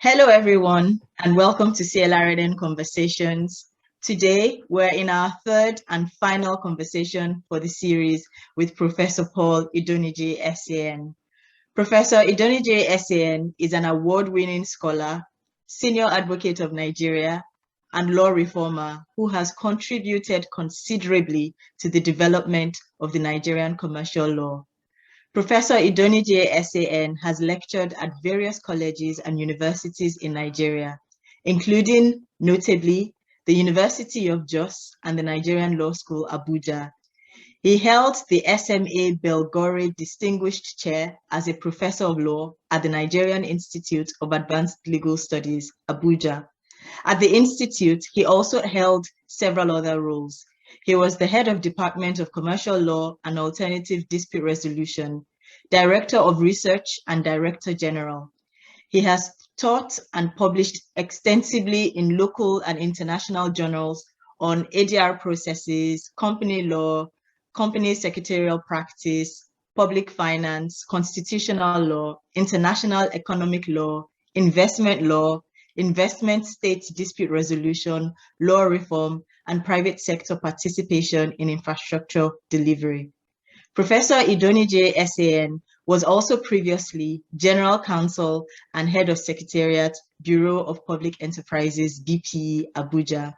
Hello, everyone, and welcome to CLRNN Conversations. Today, we're in our third and final conversation for the series with Professor Paul Idornigie SAN. Professor Idornigie SAN is an award-winning scholar, senior advocate of Nigeria, and law reformer who has contributed considerably to the development of the Nigerian commercial law. Professor Idornigie SAN has lectured at various colleges and universities in Nigeria, including, notably, the University of Jos and the Nigerian Law School, Abuja. He held the SMA Belgore Distinguished Chair as a Professor of Law at the Nigerian Institute of Advanced Legal Studies, Abuja. At the Institute, he also held several other roles. He was the head of Department of Commercial Law and Alternative Dispute Resolution, Director of Research, and Director General. He has taught and published extensively in local and international journals on ADR processes, company law, company secretarial practice, public finance, constitutional law, international economic law, investment state dispute resolution, law reform, and private sector participation in infrastructure delivery. Professor Idornigie SAN was also previously General Counsel and Head of Secretariat, Bureau of Public Enterprises, BPE, Abuja.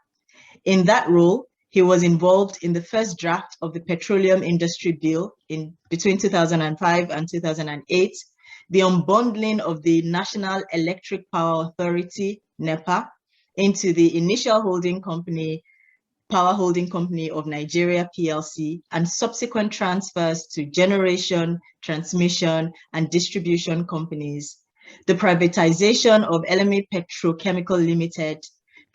In that role, he was involved in the first draft of the Petroleum Industry Bill between 2005 and 2008, the unbundling of the National Electric Power Authority, NEPA, into the initial Power Holding Company of Nigeria PLC, and subsequent transfers to generation, transmission, and distribution companies, the privatization of LMA Petrochemical Limited,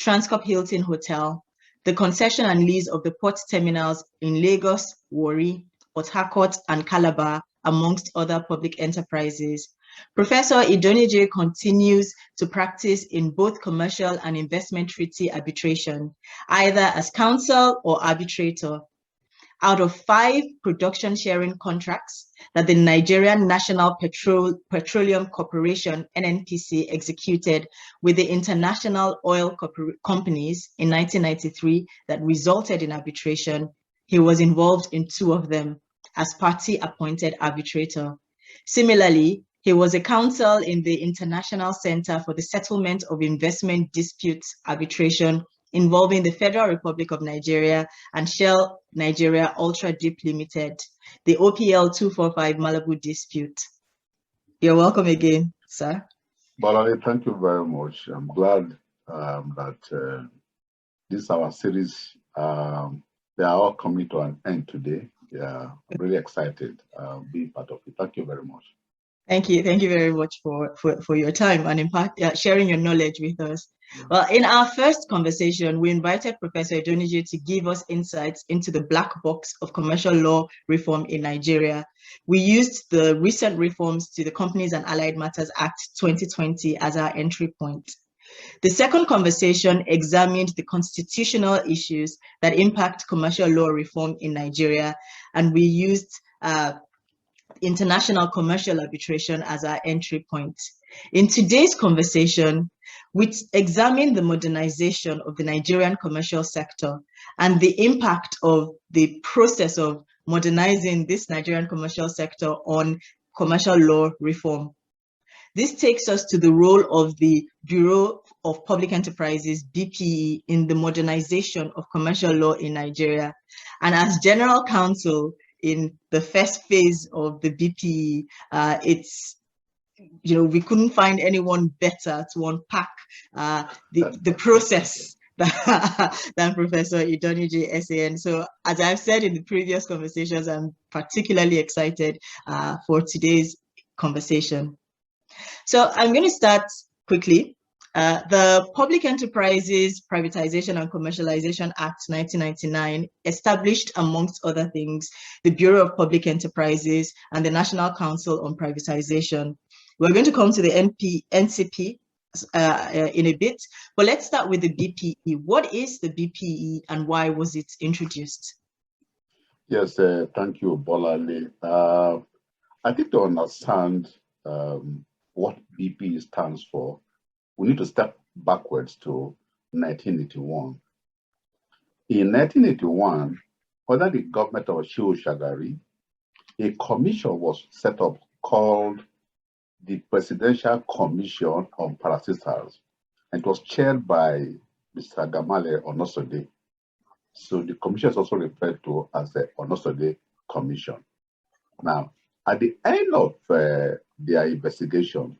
Transcorp Hilton Hotel, the concession and lease of the port terminals in Lagos, Warri, Port Harcourt, and Calabar, amongst other public enterprises. Professor Idornigie continues to practice in both commercial and investment treaty arbitration, either as counsel or arbitrator. Out of 5 production sharing contracts that the Nigerian National Petroleum Corporation, NNPC, executed with the international oil companies in 1993 that resulted in arbitration, he was involved in 2 of them as party-appointed arbitrator. Similarly, he was a counsel in the International Center for the Settlement of Investment Disputes Arbitration involving the Federal Republic of Nigeria and Shell Nigeria Ultra Deep Limited, the OPL 245 Malibu dispute. You're welcome again, sir. Bolale, thank you very much. I'm glad that this our series, they are all coming to an end today. Yeah, I'm really excited being part of it. Thank you very much. Thank you very much for your time and sharing your knowledge with us. Well, in our first conversation, we invited Professor Idornigie to give us insights into the black box of commercial law reform in Nigeria. We used the recent reforms to the Companies and Allied Matters Act 2020 as our entry point. The second conversation examined the constitutional issues that impact commercial law reform in Nigeria, and we used international commercial arbitration as our entry point. In today's conversation, we examine the modernization of the Nigerian commercial sector and the impact of the process of modernizing this Nigerian commercial sector on commercial law reform. This takes us to the role of the Bureau of Public Enterprises, BPE, in the modernization of commercial law in Nigeria. And as General Counsel in the first phase of the BPE, we couldn't find anyone better to unpack the process than Professor Idornigie SAN. So as I've said in the previous conversations, I'm particularly excited for today's conversation. So I'm going to start quickly. The Public Enterprises Privatization and Commercialization Act 1999 established, amongst other things, the Bureau of Public Enterprises and the National Council on Privatization. We're going to come to the NCP in a bit, but let's start with the BPE. What is the BPE and why was it introduced? Yes, thank you, Bolale. I think to understand what BPE stands for, we need to step backwards to 1981. In 1981, under the government of Shehu Shagari, a commission was set up called the Presidential Commission on Parastatals, and it was chaired by Mr. Gamale Onosode. So the commission is also referred to as the Onosode Commission. Now, at the end of their investigation,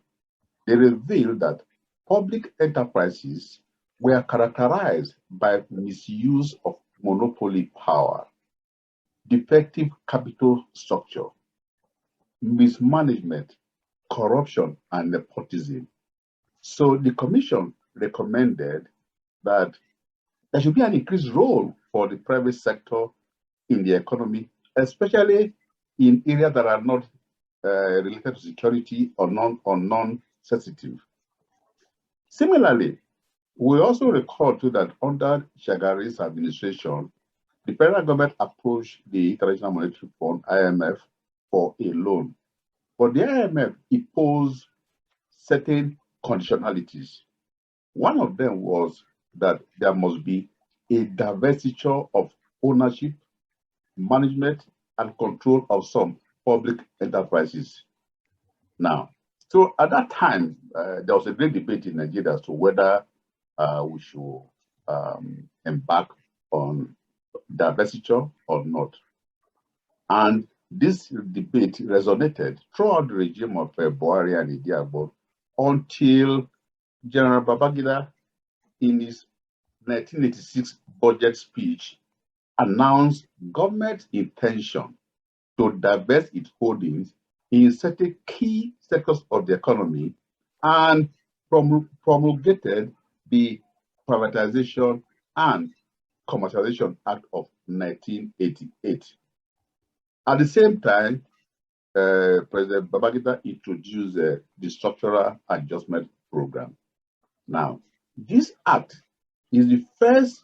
they revealed that public enterprises were characterized by misuse of monopoly power, defective capital structure, mismanagement, corruption, and nepotism. So the commission recommended that there should be an increased role for the private sector in the economy, especially in areas that are not related to security or non-sensitive. Similarly, we also recall too that under Shagari's administration, the federal government approached the International Monetary Fund, IMF, for a loan. But the IMF imposed certain conditionalities. One of them was that there must be a divestiture of ownership, management, and control of some public enterprises. Now, so at that time, there was a great debate in Nigeria as to whether we should embark on divestiture or not. And this debate resonated throughout the regime of Buhari and Idi Agbo until General Babangida, in his 1986 budget speech, announced government's intention to divest its holdings in certain key sectors of the economy and promulgated the Privatization and Commercialization Act of 1988. At the same time, President Babangida introduced the Structural Adjustment Program. Now, this act is the first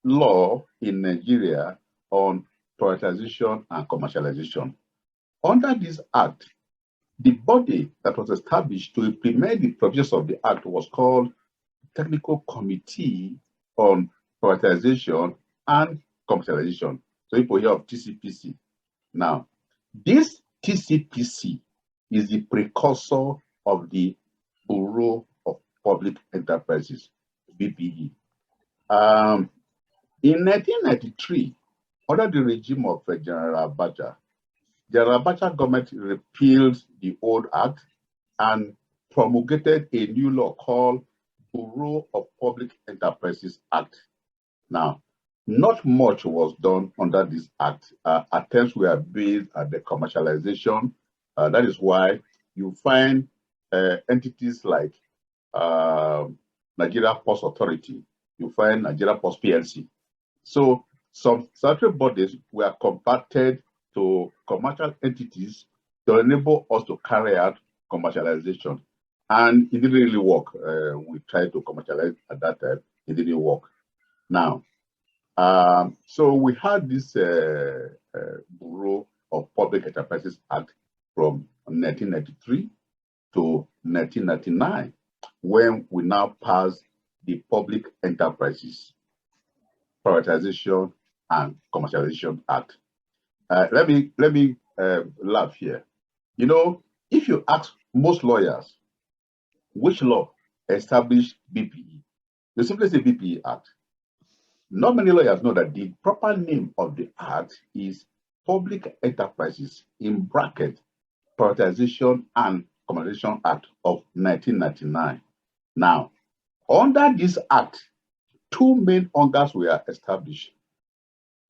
law in Nigeria on privatization and commercialization. Under this act, the body that was established to implement the provisions of the act was called Technical Committee on Privatization and Commercialization. So people hear of TCPC. Now, this TCPC is the precursor of the Bureau of Public Enterprises, BPE. In 1993, under the regime of General Abacha government repealed the old act and promulgated a new law called Bureau of Public Enterprises Act. Now, not much was done under this act. Attempts were based at the commercialization. That is why you find entities like Nigeria Post Authority, you find Nigeria Post PLC. So some statutory bodies were converted to commercial entities to enable us to carry out commercialization. And it didn't really work. We tried to commercialize at that time, it didn't work. Now, so we had this Bureau of Public Enterprises Act from 1993 to 1999, when we now passed the Public Enterprises Privatization and Commercialization Act. Let me laugh here. You know, if you ask most lawyers which law established BPE, they simply say BPE Act. Not many lawyers know that the proper name of the act is Public Enterprises, in bracket, Prioritization and Commercialization Act of 1999. Now, under this act, two main organs were established: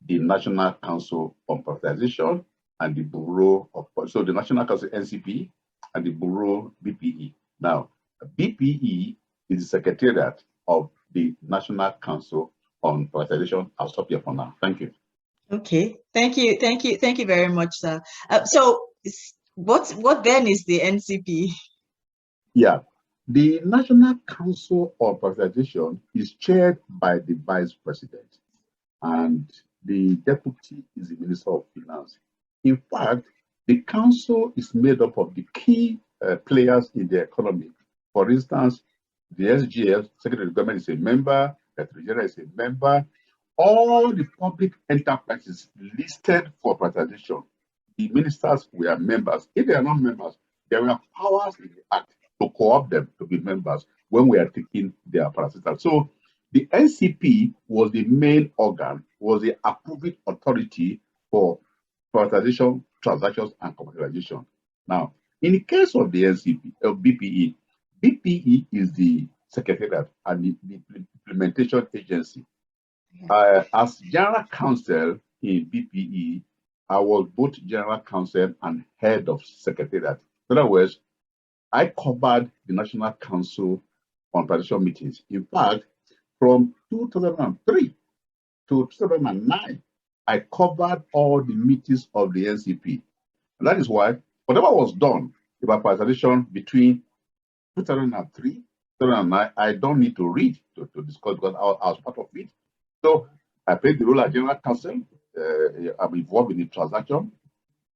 the National Council on Privatization and the Bureau of, so the National Council NCP and the Bureau BPE. Now, BPE is the secretariat of the National Council on Privatization. I'll stop here for now. Thank you. Okay, thank you very much, sir. So, what then is the NCP? Yeah, the National Council on Privatization is chaired by the Vice President, and the deputy is the Minister of Finance. In fact, the council is made up of the key players in the economy. For instance, The SGF, Secretary of Government, is a member, the Attorney General is a member. All the public enterprises listed for privatization, the ministers were members. If they are not members, there were powers in the Act to co-opt them to be members when we are taking their parastatals. So the NCP was the main organ, was the approving authority for privatization, transactions, and commercialization. Now, in the case of the NCP, BPE, BPE is the secretariat and the implementation agency. As General Counsel in BPE, I was both General Counsel and head of secretariat. In other words, I covered the National Council on Privatization meetings. In fact, from 2003 to 2009, I covered all the meetings of the NCP. And that is why whatever was done about privatization between 2003, 2009, I don't need to read to discuss because I was part of it. So I played the role as General Counsel. I'm involved in the transaction.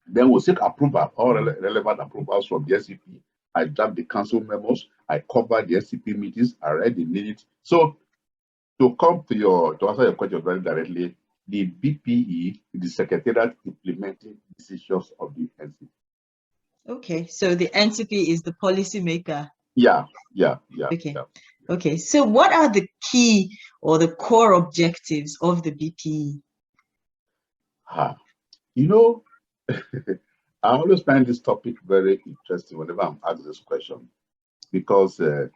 Then we'll seek approval, all relevant approvals from the SCP. I draft the council memos. I cover the SCP meetings. I read the minutes. So to answer your question very directly, the BPE, the Secretariat implementing decisions of the NCP. Okay, so the NCP is the policy maker. Yeah. Okay. Yeah. Okay, so what are the key or the core objectives of the BPE? You know, I always find this topic very interesting whenever I'm asked this question, because to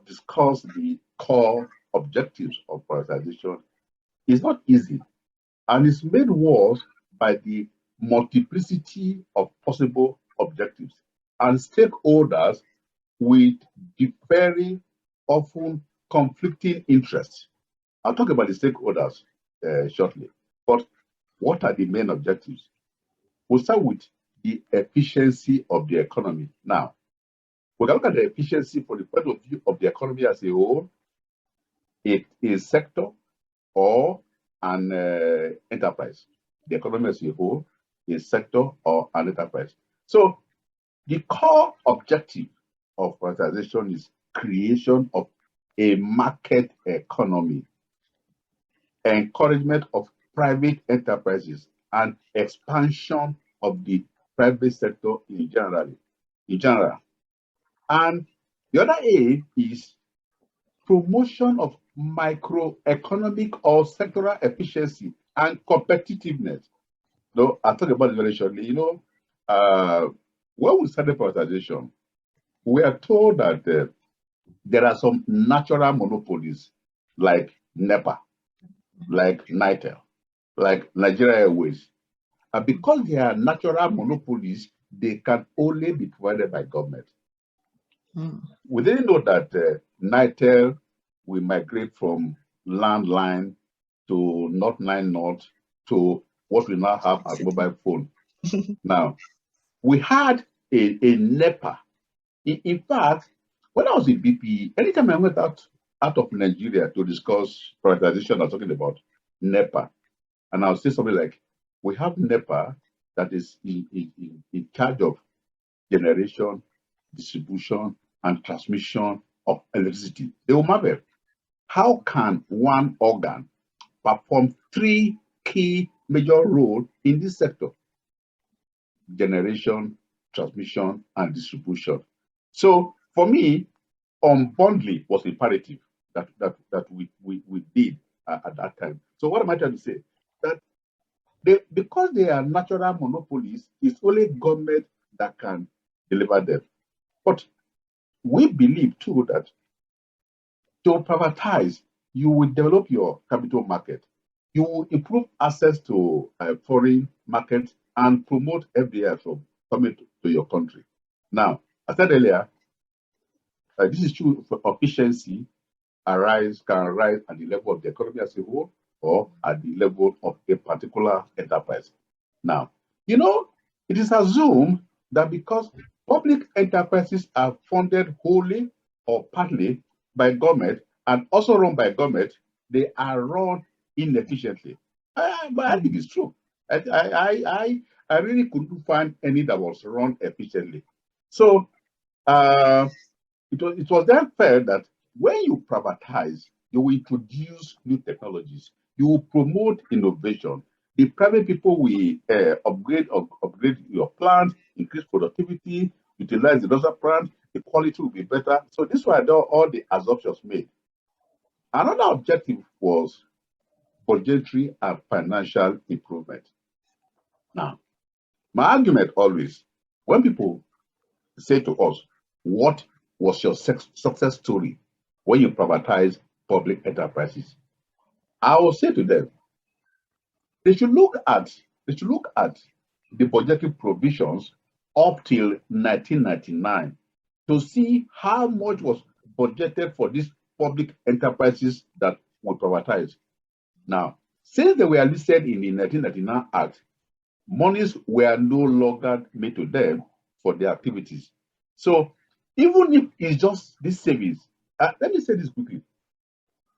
discuss the core objectives of privatization is not easy, and it's made worse by the multiplicity of possible objectives and stakeholders with very often conflicting interests. I'll talk about the stakeholders shortly, but what are the main objectives? We'll start with the efficiency of the economy. Now, we can look at the efficiency from the point of view of the economy as a whole, a sector or an enterprise. The economy as a whole, a sector or an enterprise. So the core objective of privatization is creation of a market economy, encouragement of private enterprises, and expansion of the private sector in general. And the other aim is promotion of microeconomic or sectoral efficiency and competitiveness. So I'll talk about it very shortly. You know, when we started privatization, we are told that there are some natural monopolies like NEPA, like NITEL, like Nigeria Airways. And because they are natural monopolies, they can only be provided by government. We didn't know that NITEL will migrate from landline to North 9 North to what we now have as mobile phone. Now, we had a NEPA. In fact, when I was in BPE, anytime I went out of Nigeria to discuss privatization, I was talking about NEPA. And I'll say something like, we have NEPA that is in charge of generation, distribution, and transmission of electricity. They will marvel. How can one organ perform three key major roles in this sector? Generation, transmission, and distribution. So for me, unbundling was imperative that we did at that time. So what am I trying to say? That because they are natural monopolies, it's only government that can deliver them. But we believe too that to privatize, you will develop your capital market. You will improve access to foreign markets and promote FDI from coming to your country. Now, I said earlier, this is true for efficiency can arise at the level of the economy as a whole or at the level of a particular enterprise. Now, you know, it is assumed that because public enterprises are funded wholly or partly by government and also run by government, they are run inefficiently. But I think it's true. I really couldn't find any that was run efficiently. So it was then felt that when you privatize, you will introduce new technologies, you will promote innovation. The private people will upgrade your plant, increase productivity, utilize the industrial plant, the quality will be better. So this were all the assumptions made. Another objective was budgetary and financial improvement. Now, my argument always, when people say to us, what was your success story when you privatize public enterprises? I will say to them, they should look at the budgetary provisions up till 1999 to see how much was budgeted for these public enterprises that were privatized. Now, since they were listed in the 1999 Act, monies were no longer made to them for their activities. So even if it's just this savings, let me say this quickly.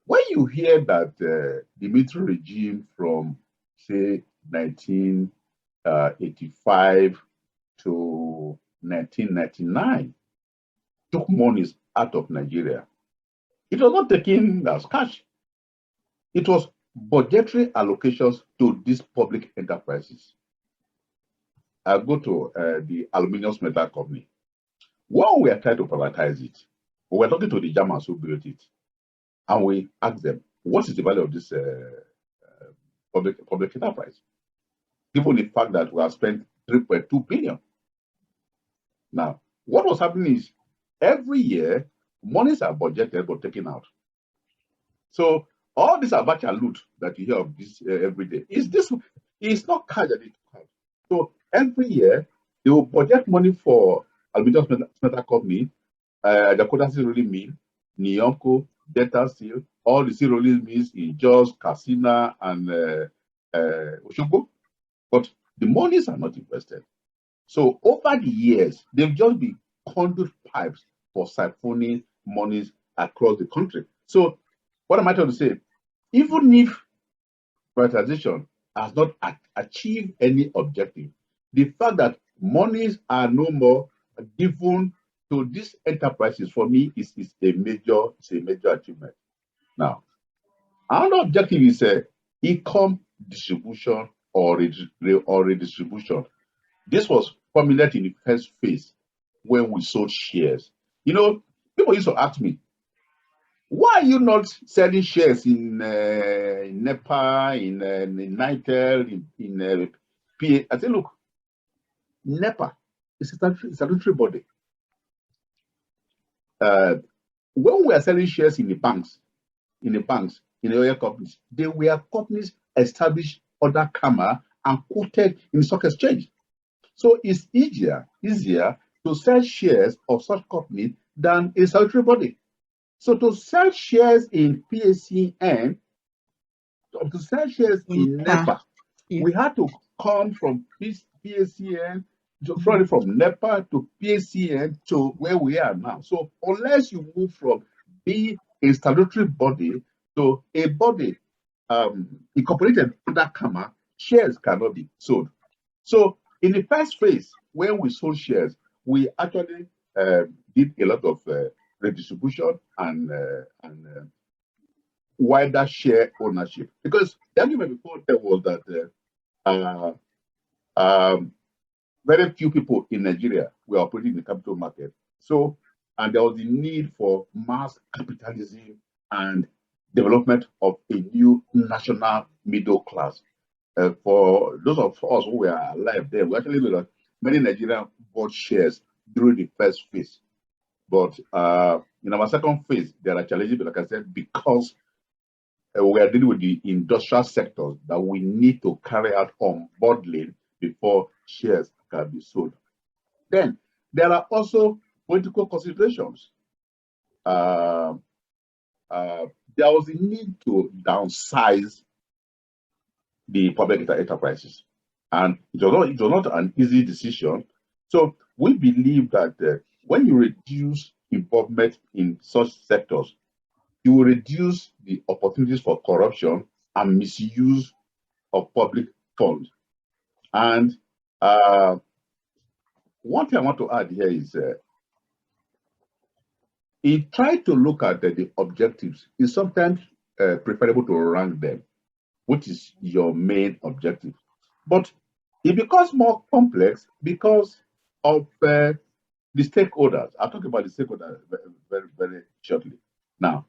When you hear that the military regime from, say, 1985 to 1999 took monies out of Nigeria, it was not taken as cash. It was budgetary allocations to these public enterprises. I go to the Aluminium Smelter Company. When we are trying to privatize it, we were talking to the Germans who built it, and we asked them, what is the value of this public enterprise? Given the fact that we have spent 3.2 billion. Now, what was happening is every year, monies are budgeted but taken out. So all this Abacha loot that you hear of this every day is not cash that they took out. So every year, they will budget money for Aluminium Smelter Company, Dakota Steel Rolling Mill, Nyonko, Delta Steel, all the steel rolling mills in Jos, Katsina, and Osogbo. But the monies are not invested. So over the years, they've just been conduit pipes for siphoning monies across the country. So what am I trying to say? Even if privatization has not achieved any objective, the fact that monies are no more given to these enterprises, for me, is a major achievement. Now, another objective is income distribution or redistribution. This was formulated in the first phase when we sold shares. You know, people used to ask me, why are you not selling shares in NEPA, in NITEL, in PA? I said, look, NEPA is a statutory body. When we are selling shares in the banks, in the oil companies, they were companies established under CAMA and quoted in the stock exchange. So it's easier to sell shares of such companies than a statutory body. So to sell shares in PACN, to sell shares in NEPA, we had to come from PACN, from NEPA to PACN to where we are now. So unless you move from being a statutory body to a body incorporated under CAMA, shares cannot be sold. So in the first phase, when we sold shares, we actually did a lot of redistribution and wider share ownership. Because the argument before there was that very few people in Nigeria were operating in the capital market. So, and there was the need for mass capitalism and development of a new national middle class. For those of us who were alive there, we actually know that many Nigerians bought shares during the first phase. But in our second phase, there are challenges, like I said, because we are dealing with the industrial sectors that we need to carry out unbundling before shares can be sold. Then there are also political considerations. There was a need to downsize the public enterprises, and it was not an easy decision. So we believe that when you reduce involvement in such sectors, you will reduce the opportunities for corruption and misuse of public funds. And one thing I want to add here is he tried to look at the objectives. It's sometimes preferable to rank them, which is your main objective. But it becomes more complex because of the stakeholders. I'll talk about the stakeholders very, very, very shortly. Now,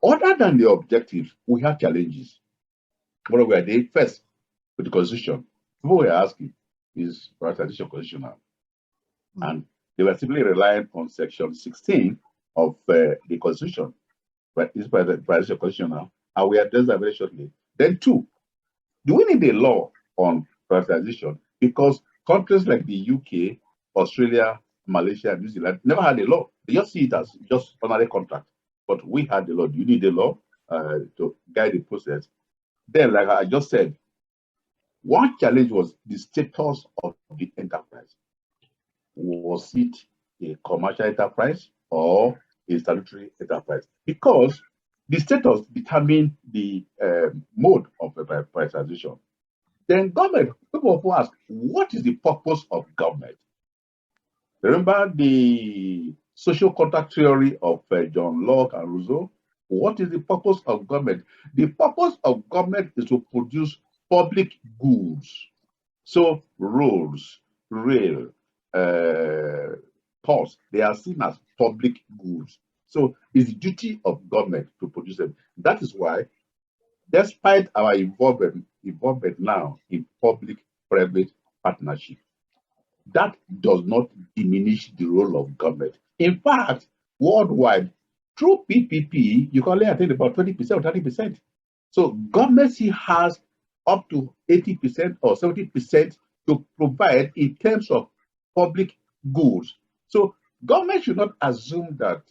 other than the objectives, we have challenges. What were they? First, with the constitution. People were asking, is privatization constitutional? And they were simply relying on section 16 of the constitution. But is privatization constitutional? And we address that very shortly. Then two, do we need a law on privatization? Because countries like the UK, Australia, Malaysia, New Zealand never had a law. They just see it as just another contract. But we had the law. Do you need a law to guide the process? Then, like I just said, one challenge was the status of the enterprise. Was it a commercial enterprise or a statutory enterprise? Because the status determines the mode of the privatization. Then government, people often ask, what is the purpose of government? Remember the social contract theory of John Locke and Rousseau? What is the purpose of government? The purpose of government is to produce public goods. So roads, rail, ports, they are seen as public goods. So it's the duty of government to produce them. That is why, despite our involvement now in public-private partnership, that does not diminish the role of government. In fact, worldwide, through PPP, you can only attain about 20% or 30%. So government has up to 80% or 70% to provide in terms of public goods. So government should not assume that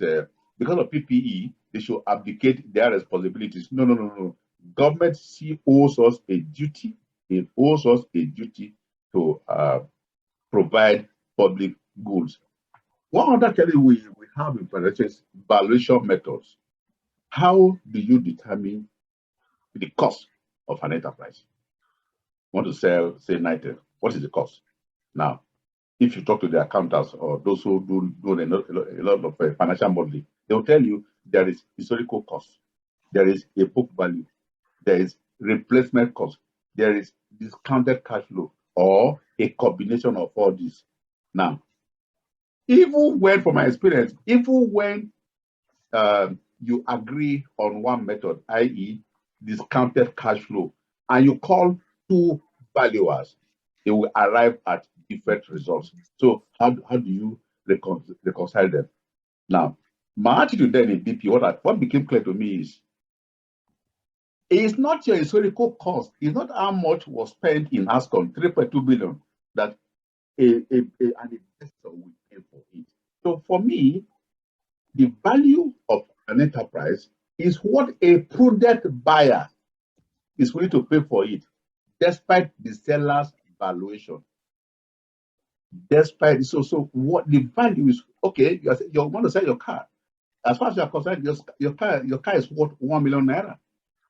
because of PPE, they should abdicate their responsibilities. No, no, no, no. Government owes us a duty. It owes us a duty to provide public goods. One other challenge we have in privatization is valuation methods. How do you determine the cost of an enterprise? Want to sell, say, United, what is the cost? Now, if you talk to the accountants or those who do a lot of financial modeling, they will tell you there is historical cost, there is a book value, there is replacement cost, there is discounted cash flow, or a combination of all these. Now, even when, from my experience, even when you agree on one method, i.e., discounted cash flow, and you call two valuers, they will arrive at different results. So how do you reconcile them? Now, my attitude then in BP, what became clear to me is, it's not your historical cost. It's not how much was spent in ASCON, 3.2 billion, that an investor will pay for it. So for me, the value of an enterprise is what a prudent buyer is willing to pay for it, despite the seller's valuation. Despite so what the value is, okay, you want to sell your car. As far as you're concerned, your car is worth 1 million naira.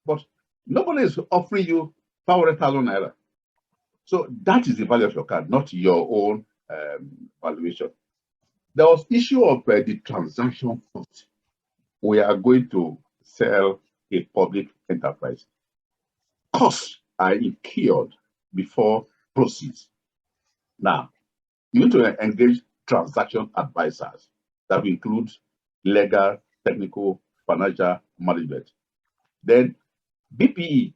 But nobody is offering you 500,000 naira. So that is the value of your car, not your own valuation. There was issue of the transaction cost. We are going to sell a public enterprise. Costs are incurred before proceeds. Now, you need to engage transaction advisors that will include legal, technical, financial management. Then BPE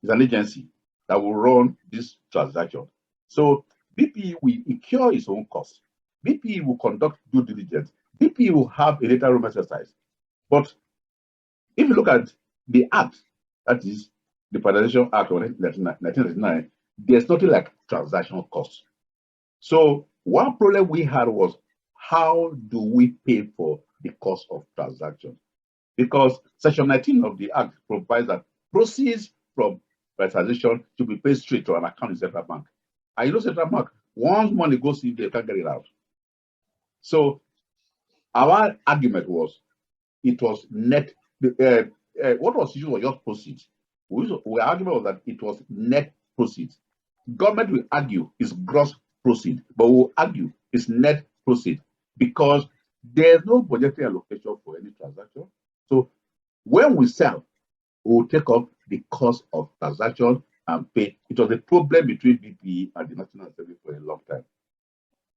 is an agency that will run this transaction. So BPE will incur its own costs. BPE will conduct due diligence. BPE will have a data room exercise. But if you look at the act, that is the Privatization Act of 1999, there's nothing like transaction costs. So one problem we had was, how do we pay for the cost of transaction? Because Section 19 of the Act provides that proceeds from privatization should be paid straight to an account in Central Bank. And you know, Central Bank, once money goes in, they can't get it out. So our argument was, it was net. What was used was just proceeds. Our argument was that it was net proceeds. Government will argue it's gross proceed, but we'll argue it's net proceed, because there's no budgetary allocation for any transaction. So when we sell, we will take up the cost of transaction and pay. It was a problem between BPE and the National Assembly for a long time.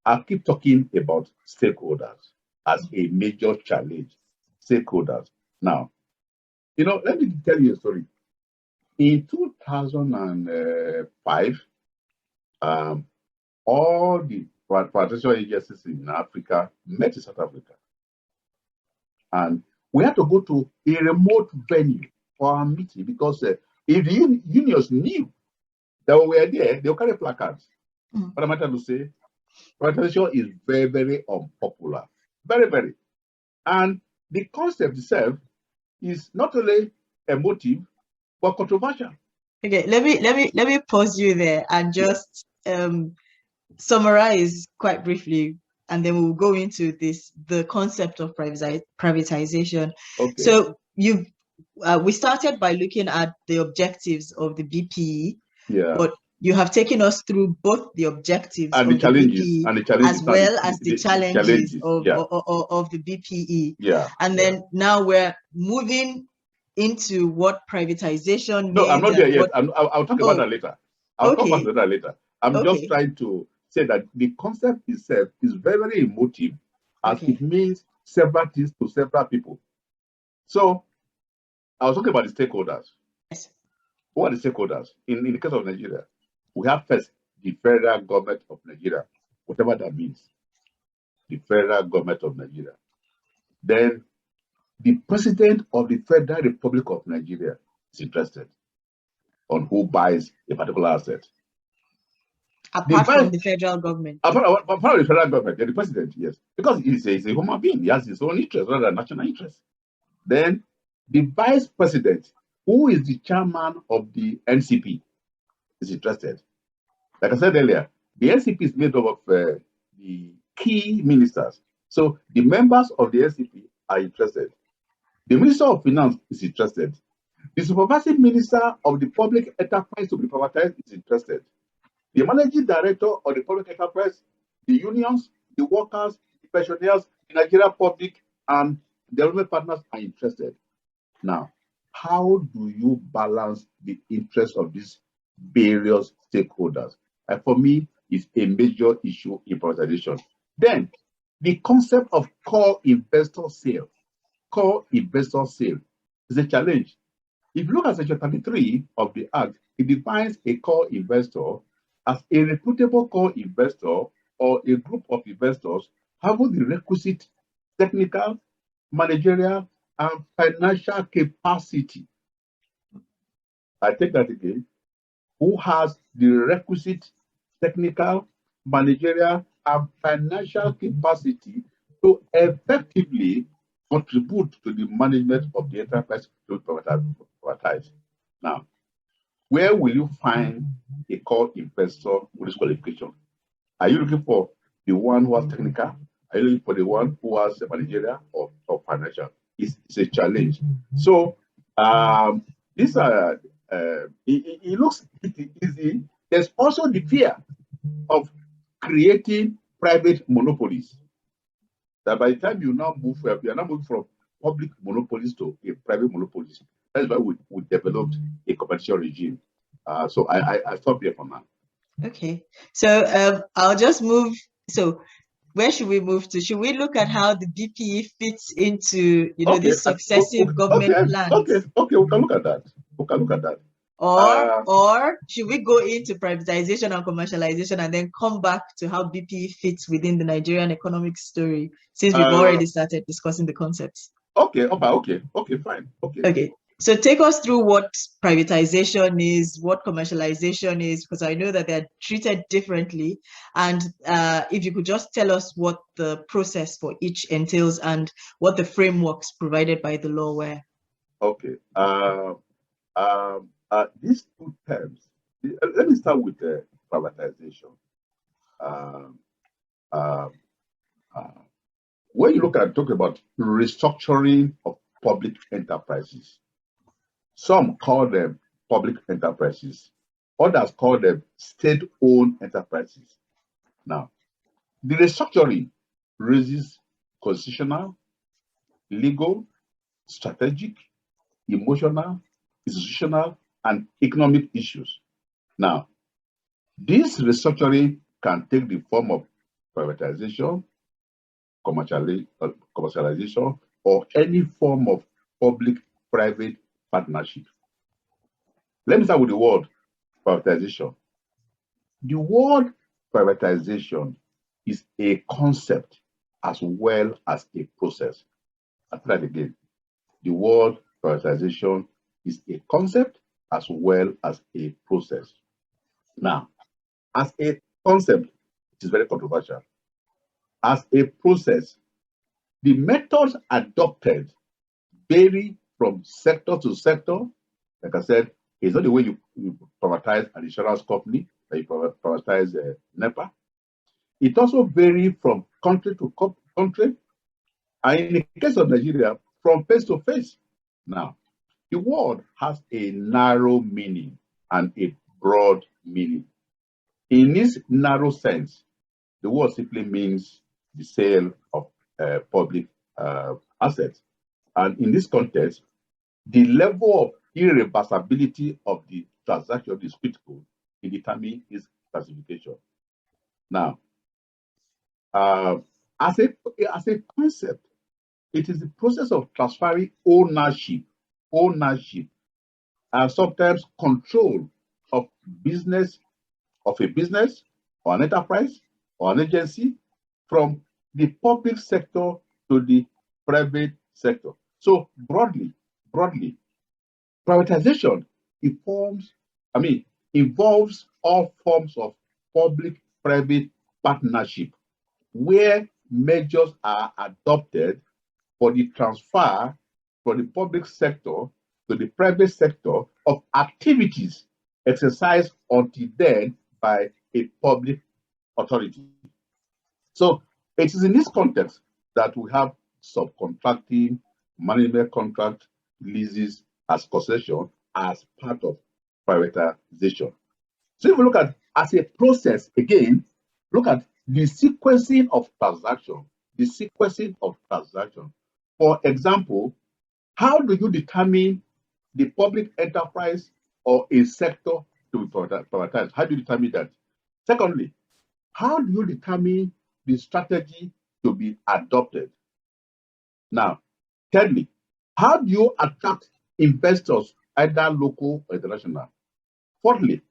I'll keep talking about stakeholders as a major challenge. Stakeholders. Now, let me tell you a story. In 2005, all the privatization agencies in Africa met in South Africa. And we had to go to a remote venue for our meeting because if the unions knew that we were there, they'll carry placards. What am I trying to say? Privatization is very, very unpopular. Very, very. And the concept itself is not only emotive, but controversial. Okay, let me pause you there and just summarize quite briefly, and then we'll go into the concept of privatization. Okay. So we started by looking at the objectives of the BPE, but you have taken us through both the objectives and of the challenges, BPE and the challenges, as well as the challenges of the BPE. Yeah. And then now we're moving into what privatization means. No, I'm not there yet. I'll talk about that later. I'll talk about that later. I'm just trying to say that the concept itself is very, very emotive, as it means several things to several people. So I was talking about the stakeholders. Yes. Who are the stakeholders? In the case of Nigeria, we have first the federal government of Nigeria, whatever that means. The federal government of Nigeria. Then the president of the Federal Republic of Nigeria is interested on who buys a particular asset. Apart from the federal government. Apart of the federal government, the president, yes. Because he's a human being. He has his own interest rather than national interest. Then the vice president, who is the chairman of the NCP, is interested. Like I said earlier, the NCP is made up of the key ministers. So the members of the NCP are interested. The Minister of Finance is interested. The supervising minister of the public enterprise to be privatized is interested. The managing director of the public enterprise, the unions, the workers, the pensioners, the Nigeria public, and development partners are interested. Now, how do you balance the interests of these various stakeholders? And for me, it's a major issue in privatization. Then, the concept of core investor sale. Core investor sale is a challenge. If you look at Section 33 of the Act, it defines a core investor as a reputable core investor or a group of investors having the requisite technical, managerial, and financial capacity. I take that again. Who has the requisite technical, managerial, and financial capacity to effectively contribute to the management of the enterprise to privatize. Now, where will you find a core investor with this qualification? Are you looking for the one who has technical? Are you looking for the one who has a managerial or financial? It's a challenge. So these are it looks pretty easy. There's also the fear of creating private monopolies. That by the time you now move, you are now moving from public monopolies to a private monopolies. That's why we developed a competition regime. So I stop here for now. Okay. So I'll just move. So where should we move to? Should we look at how the BPE fits into this successive government plans? Okay, we can look at that. We can look at that. Or should we go into privatization and commercialization and then come back to how BPE fits within the Nigerian economic story, since we've already started discussing the concepts? Okay, fine. Okay. So take us through what privatization is, what commercialization is, because I know that they're treated differently. And if you could just tell us what the process for each entails and what the frameworks provided by the law were. Okay. These two terms, let me start with privatization. When you talk about restructuring of public enterprises, some call them public enterprises, others call them state-owned enterprises. Now, the restructuring raises constitutional, legal, strategic, emotional, institutional, and economic issues. Now, this restructuring can take the form of privatization, commercialization, or any form of public-private partnership. Let me start with the word privatization. The word privatization is a concept as well as a process. I'll try that again. The word privatization is a concept as well as a process. Now, as a concept, it is very controversial. As a process, the methods adopted vary from sector to sector. Like I said, it's not the way you privatize an insurance company, that you privatize NEPA. It also varies from country to country, and in the case of Nigeria, from face to face. Now, the word has a narrow meaning and a broad meaning. In this narrow sense, the word simply means the sale of public assets. And in this context, the level of irreversibility of the transaction is critical in determining its classification. Now, as a concept, it is the process of transferring ownership, and sometimes control of a business or an enterprise or an agency from the public sector to the private sector. So broadly, privatization involves all forms of public-private partnership where measures are adopted for the transfer from the public sector to the private sector of activities exercised until then by a public authority. So it is in this context that we have subcontracting, management contract, leases as concession as part of privatization. So if we look at as a process, again, look at the sequencing of transaction. For example, how do you determine the public enterprise or a sector to be privatized? How do you determine that? Secondly, how do you determine the strategy to be adopted? Now, thirdly, how do you attract investors, either local or international? Fourthly,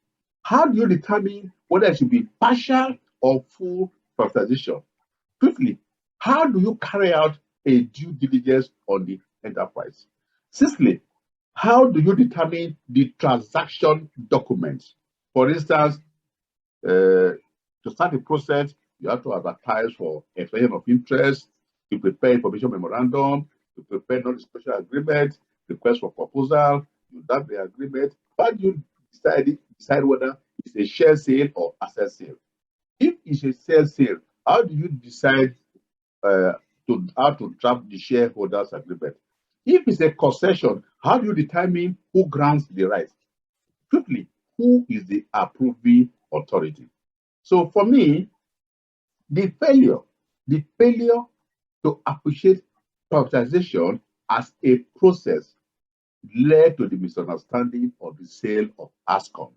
how do you determine whether it should be partial or full privatization? Fifthly, how do you carry out a due diligence on the enterprise? Sixthly, how do you determine the transaction documents? For instance, to start the process, you have to advertise for expression of interest, to prepare information memorandum, to prepare non-disclosure agreement, request for proposal, you have the agreement. How do you decide whether it's a share sale or asset sale? If it's a share sale, how do you decide how to draft the shareholders agreement? If it's a concession, how do you determine who grants the right? Fifthly, who is the approving authority? So for me, the failure to appreciate privatization as a process led to the misunderstanding of the sale of ASCOM.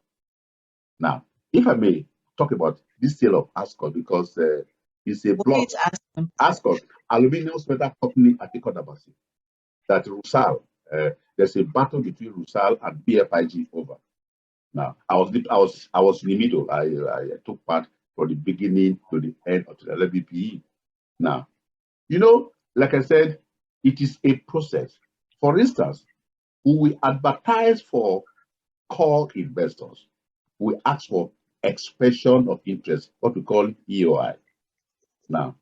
Now, if I may talk about this sale of ASCOM, because it's a block. ASCOM, Aluminium Smelter Company at Ikodabasi, that Rusal, there's a battle between Rusal and BFIG over. Now, I was in the middle. I took part from the beginning to the end of the LBPE. Now, like I said, it is a process. For instance, when we advertise for core investors, we ask for expression of interest, what we call EOI. Now,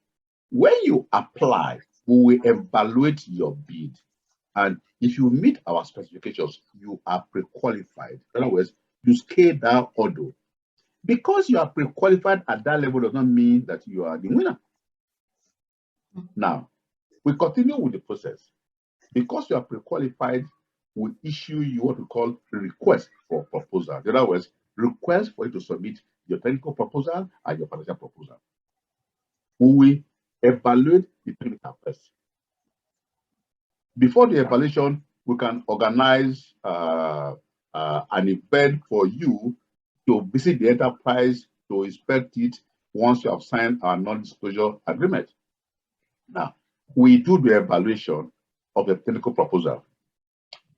when you apply, we will evaluate your bid. And if you meet our specifications, you are pre-qualified. In other words, you scale down order. Because you are pre-qualified at that level does not mean that you are the winner. Now, we continue with the process. Because you are pre-qualified, we issue you what we call a request for proposal. In other words, request for you to submit your technical proposal and your financial proposal. We evaluate the technical first. Before the evaluation, we can organize an event for you to visit the enterprise to inspect it once you have signed our non-disclosure agreement. Now, we do the evaluation of the technical proposal.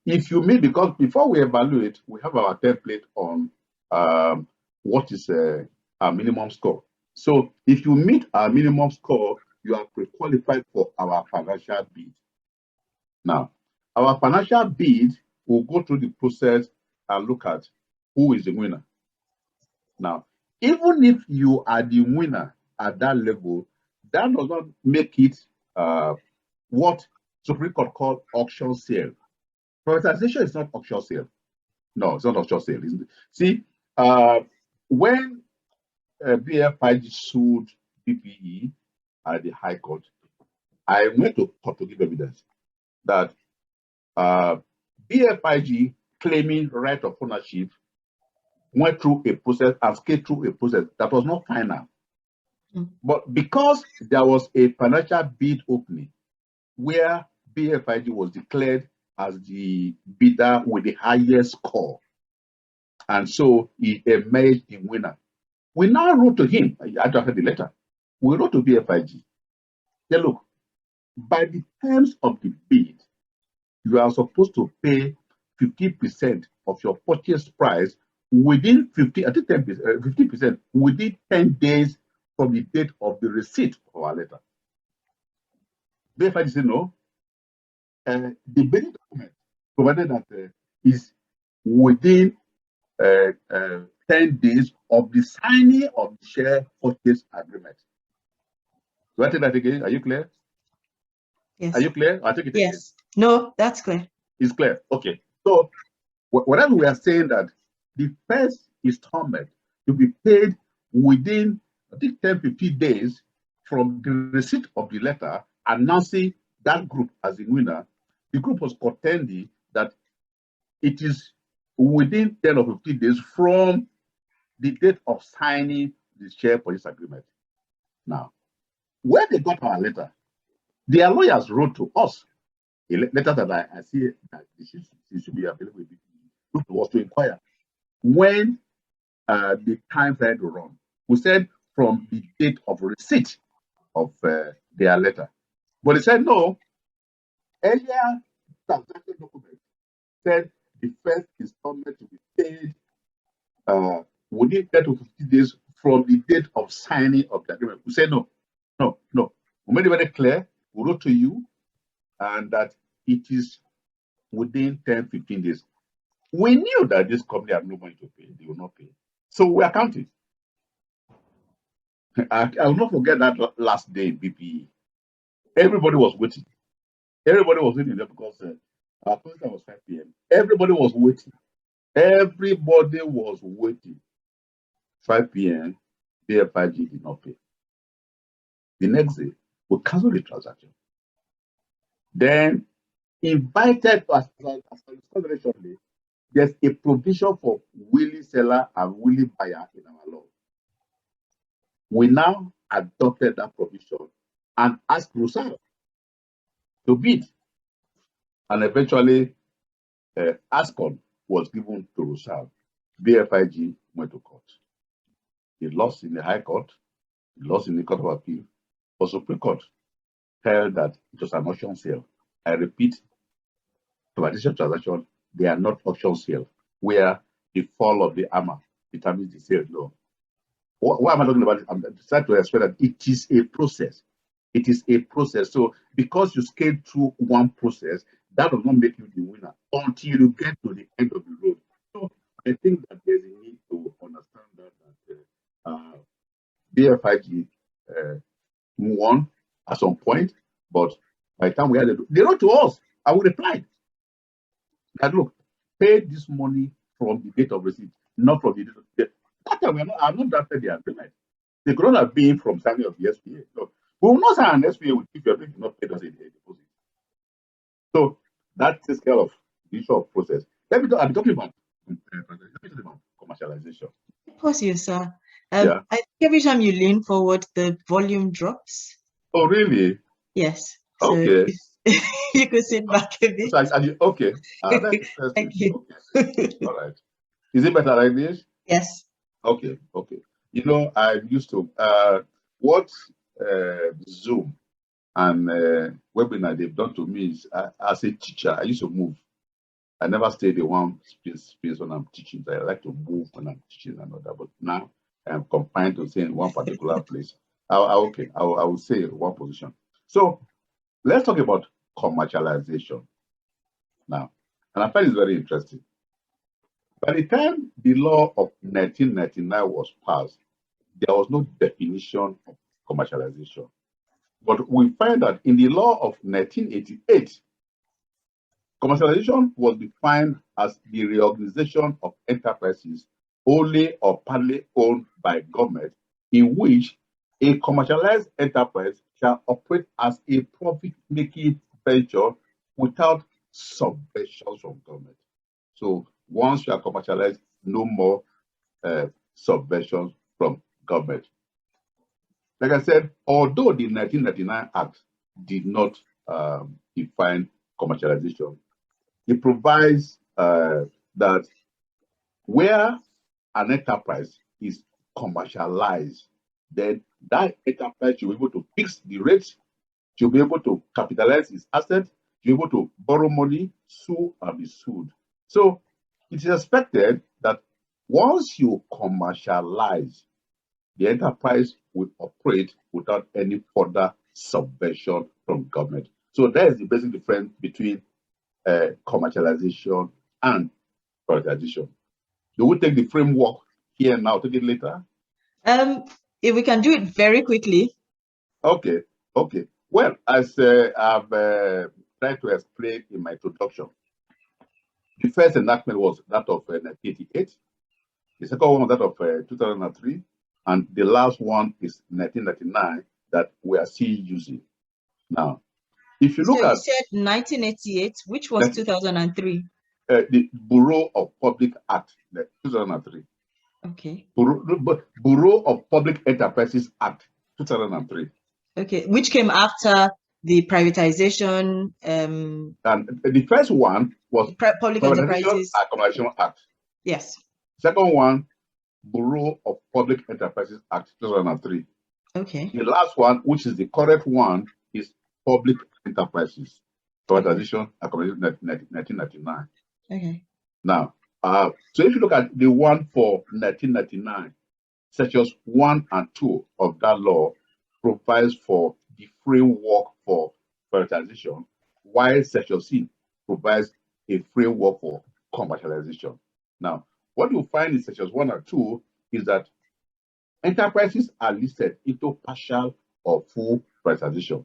If you meet, because before we evaluate, we have our template on what is our minimum score. So if you meet our minimum score, you are pre-qualified for our financial bid. Now, our financial bid will go through the process and look at who is the winner. Now, even if you are the winner at that level, that does not make it what Supreme Court called auction sale. Privatization is not auction sale. No, it's not auction sale. See, when BFIG sued PPE at the High Court, I went to court to give evidence that BFIG claiming right of ownership went through a process and scaled through a process that was not final. But because there was a financial bid opening where BFIG was declared as the bidder with the highest score, and so he emerged the winner. We now wrote to him, I drafted the letter. We wrote to BFIG. Say, look, by the terms of the bid, you are supposed to pay 50% of your purchase price within 50% within 10 days from the date of the receipt of our letter. BFIG said no. The bidding document provided that is within 10 days of the signing of the share purchase agreement. Do I take that again? Are you clear? Yes. Are you clear? I'll take it again. Yes. No, that's clear. It's clear. Okay. So whatever we are saying that the first installment to be paid within, I think, 10-15 days from the receipt of the letter announcing that group as the winner. The group was contending that it is within 10 or 15 days from the date of signing the share purchase agreement. Now, when they got our letter, their lawyers wrote to us a letter that I see that it should be available to us to inquire when the time started to run. We said from the date of receipt of their letter. But they said no. Earlier transaction document said the first installment to be paid within 10 to 15 days from the date of signing of the agreement. We said no. We made it very clear. We wrote to you and that it is within 10-15 days. We knew that this company had no money to pay. They will not pay. So we are counting. I will not forget that last day in BPE. Everybody was waiting. Everybody was waiting there because our closing was 5 p.m. Everybody was waiting. Everybody was waiting. 5 p.m., BFIG did not pay. The next day, we canceled the transaction. Then invited as I discussed very shortly, there's a provision for willing seller and willing buyer in our law. We now adopted that provision and asked Rusal to bid. And eventually, ASCON was given to Rusal. BFIG went to court. He lost in the High Court, he lost in the Court of Appeal, but Supreme Court held that it was an auction sale. I repeat, privatization transactions, they are not auction sale, where the fall of the hammer determines the sale. No. What am I talking about? I'm trying to explain that it is a process. It is a process. So because you scale through one process, that does not make you the winner until you get to the end of the road. So I think that there's a need to understand that BFIG won at some point, but by the time we had it, they wrote to us and we replied that look, pay this money from the date of receipt, not from the date of death. That time I'm not drafted the agreement. They could not have been from signing of the SPA. So we will not sign an SPA if you have not paid us a deposit. So that takes care of the issue of process. I'm talking about commercialization. Of course, yes, sir. I think every time you lean forward, the volume drops. Oh, really? Yes. So Okay. you could sit back a bit. Okay. That's Thank interesting. you. Okay. All right. Is it better like this? Yes. Okay. Okay. You know, I used to what Zoom and webinar they've done to me is as a teacher, I used to move. I never stayed in one space when I'm teaching. I like to move when I'm teaching another, but now I'm confined to stay in one particular place. I will say one position. So let's talk about commercialization now. And I find it very interesting. By the time the law of 1999 was passed, there was no definition of commercialization. But we find that in the law of 1988, commercialization was defined as the reorganization of enterprises wholly or partly owned by government, in which a commercialized enterprise shall operate as a profit-making venture without subventions from government. So once you are commercialized, no more subventions from government. Like I said, although the 1999 Act did not define commercialization, it provides that where an enterprise is commercialized, then that enterprise should be able to fix the rates, should be able to capitalize its assets, should be able to borrow money, sue, and be sued. So it is expected that once you commercialize, the enterprise will operate without any further subvention from government. So that is the basic difference between commercialization and privatization. Do we take the framework here now, take it later? If we can do it very quickly. Okay, okay. Well, as I've tried to explain in my introduction, the first enactment was that of 1988, the second one was that of 2003, and the last one is 1999 that we are still using. Now, if you look so at... you said 1988, which was 2003? The Bureau of Public Act, 2003. Okay. Bureau of Public Enterprises Act, 2003. Okay, which came after the privatization. And the first one was Public Enterprises and Commercialization Act. Yes. Second one, Bureau of Public Enterprises Act, 2003. Okay. The last one, which is the correct one, is Public Enterprises Privatization and Commercialization, 1999. Okay. Now, so if you look at the one for 1999, sections 1 and 2 of that law provides for the framework for privatization, while section C provides a framework for commercialization. Now, what you find in sections 1 and 2 is that enterprises are listed into partial or full privatization.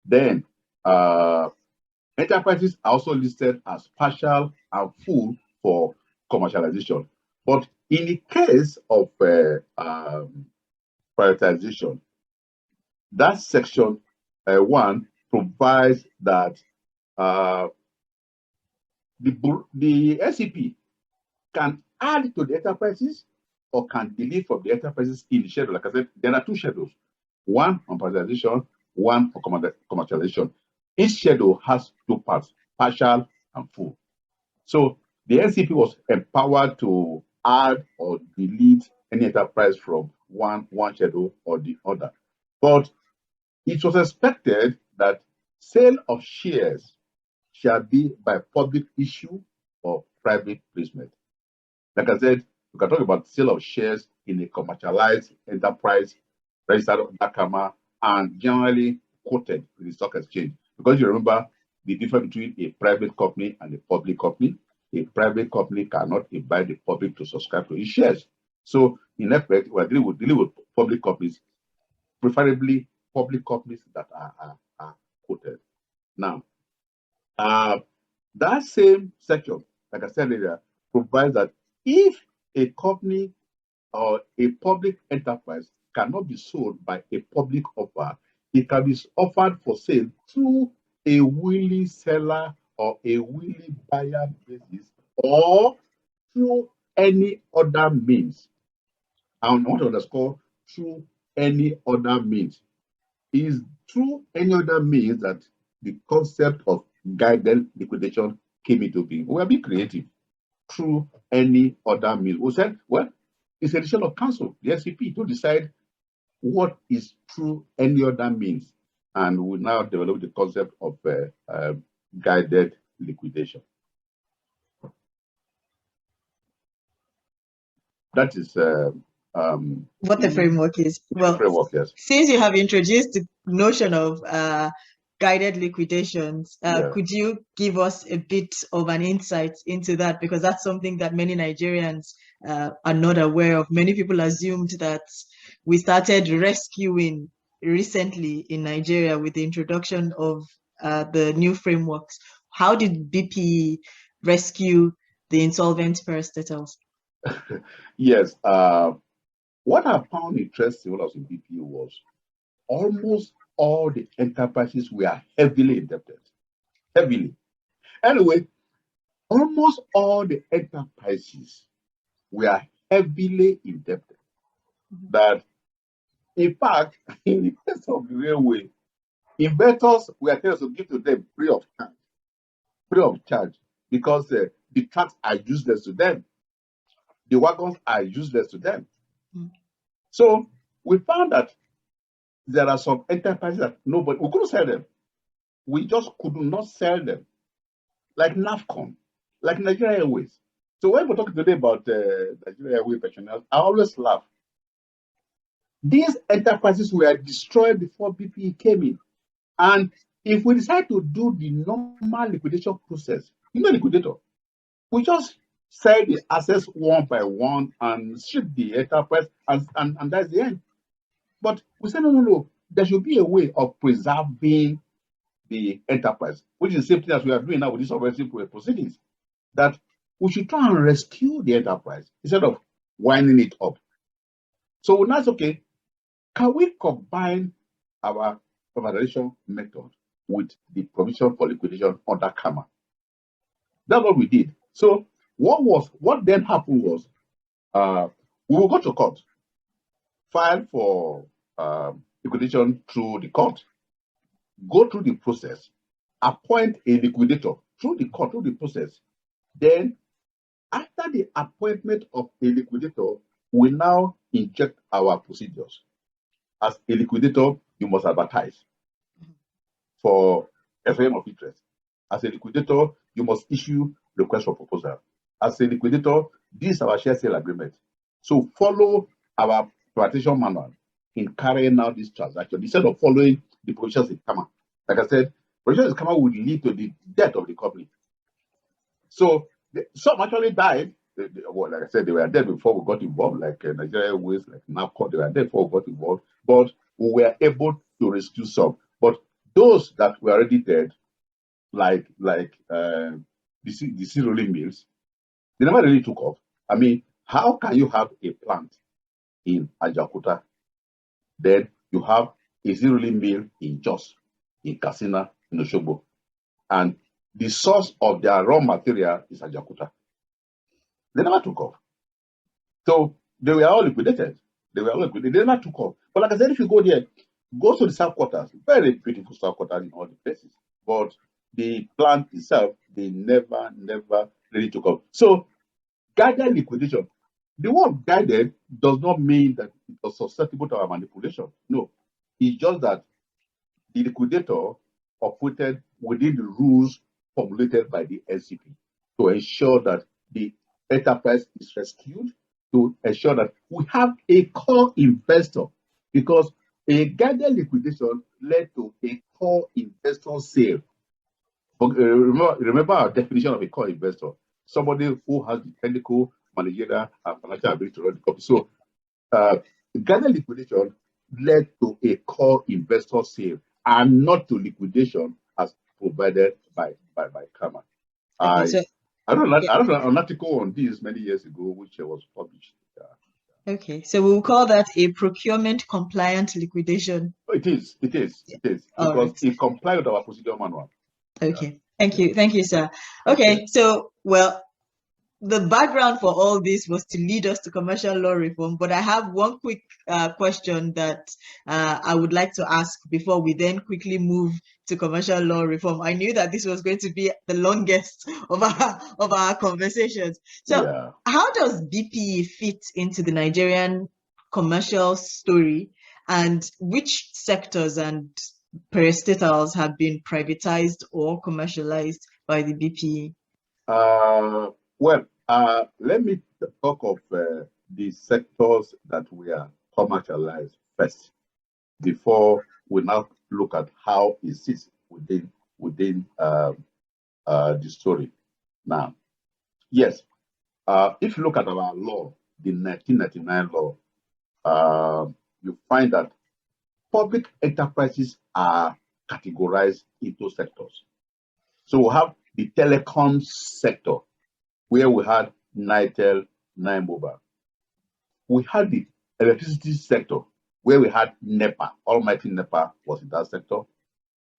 Then, enterprises are also listed as partial and full for commercialization. But in the case of privatization, that section 1 provides that the SEP can add to the enterprises or can delete from the enterprises in the schedule. Like I said, there are two schedules, one on privatization, one for commercialization. Each schedule has two parts, partial and full. So the SEP was empowered to add or delete any enterprise from one schedule or the other. But it was expected that sale of shares shall be by public issue or private placement. Like I said, we can talk about sale of shares in a commercialized enterprise registered on Telecom and generally quoted in the stock exchange. Because you remember the difference between a private company and a public company. A private company cannot invite the public to subscribe to its shares. So, in effect, we're dealing with public companies, preferably public companies that are quoted. Now, that same section, like I said earlier, provides that if a company or a public enterprise cannot be sold by a public offer, it can be offered for sale through a willing seller or a willing buyer basis or through any other means. I want to underscore through any other means. is through any other means that the concept of guided liquidation came into being. We are being creative through any other means. We said, well, it's a decision of council, the SCP, to decide what is through any other means. And we now develop the concept of guided liquidation. That is what the framework is. Well, framework, yes. Since you have introduced the notion of guided liquidations, could you give us a bit of an insight into that? Because that's something that many Nigerians are not aware of. Many people assumed that we started rescuing recently in Nigeria with the introduction of the new frameworks. How did BP rescue the insolvent parastatals? Yes. What I found interesting when I was in BP was almost all the enterprises were heavily indebted. Heavily. Anyway, almost all the enterprises were heavily indebted. That, in fact, in the case of the railway, investors were telling us to give to them free of charge, because the tracks are useless to them. The wagons are useless to them. So we found that there are some enterprises that we couldn't sell them. We just could not sell them. Like NAFCON, like Nigeria Airways. So when we're talking today about Nigeria Airways personnel, I always laugh. These enterprises were destroyed before BP came in. And if we decide to do the normal liquidation process, liquidator, we just sell the assets one by one and strip the enterprise, and that's the end. But we said, no. There should be a way of preserving the enterprise, which is the same thing as we are doing now with these operative proceedings, that we should try and rescue the enterprise instead of winding it up. So now it's okay. Can we combine our privatization method with the provision for liquidation under CAMA? That's what we did. So what then happened was we will go to court, file for liquidation through the court, go through the process, appoint a liquidator through the court, through the process. Then, after the appointment of a liquidator, we now inject our procedures. As a liquidator, you must advertise for a frame of interest. As a liquidator, you must issue request for proposal. As a liquidator, this is our share sale agreement. So follow our privatization manual in carrying out this transaction instead of following the provisions in CAMA. Like I said, provisions in CAMA would lead to the death of the company. So some actually died. Well, like I said, they were dead before we got involved, like Nigeria Airways, like NAFCO, they were dead before we got involved. But we were able to rescue some. But those that were already dead, like the sea rolling mills, they never really took off. I mean, how can you have a plant in Ajaokuta, then you have a sea rolling mill in Jos, in Katsina, in Osogbo, and the source of their raw material is Ajaokuta? They never took off. So they were all liquidated. They never took off. But like I said, if you go there, go to the south quarters, very beautiful south quarters in all the places. But the plant itself, they never really took off. So guided liquidation. The word guided does not mean that it was susceptible to our manipulation. No. It's just that the liquidator operated within the rules formulated by the NCP to ensure that the enterprise is rescued, to ensure that we have a core investor, because a guided liquidation led to a core investor sale. Remember our definition of a core investor: somebody who has the technical, managerial, and financial ability to run the company. So, guided liquidation led to a core investor sale and not to liquidation as provided by CAMA. I don't know an article on this many years ago, which was published. Okay, so we'll call that a procurement compliant liquidation. It is because it complies with our procedure manual. Okay, thank you, sir. Okay, so well, the background for all this was to lead us to commercial law reform, but I have one quick question that I would like to ask before we then quickly move to commercial law reform. I knew that this was going to be the longest of our conversations. So Yeah. how does BPE fit into the Nigerian commercial story, and which sectors and parastatals have been privatized or commercialized by the BPE? Well, let me talk of the sectors that we are commercialized first, before we now look at how it sits within the story. Now, yes, if you look at our law, the 1999 law, you find that public enterprises are categorized into sectors. So we have the telecom sector, where we had Nitel, Nine Mobile. We had the electricity sector, where we had NEPA. Almighty NEPA was in that sector.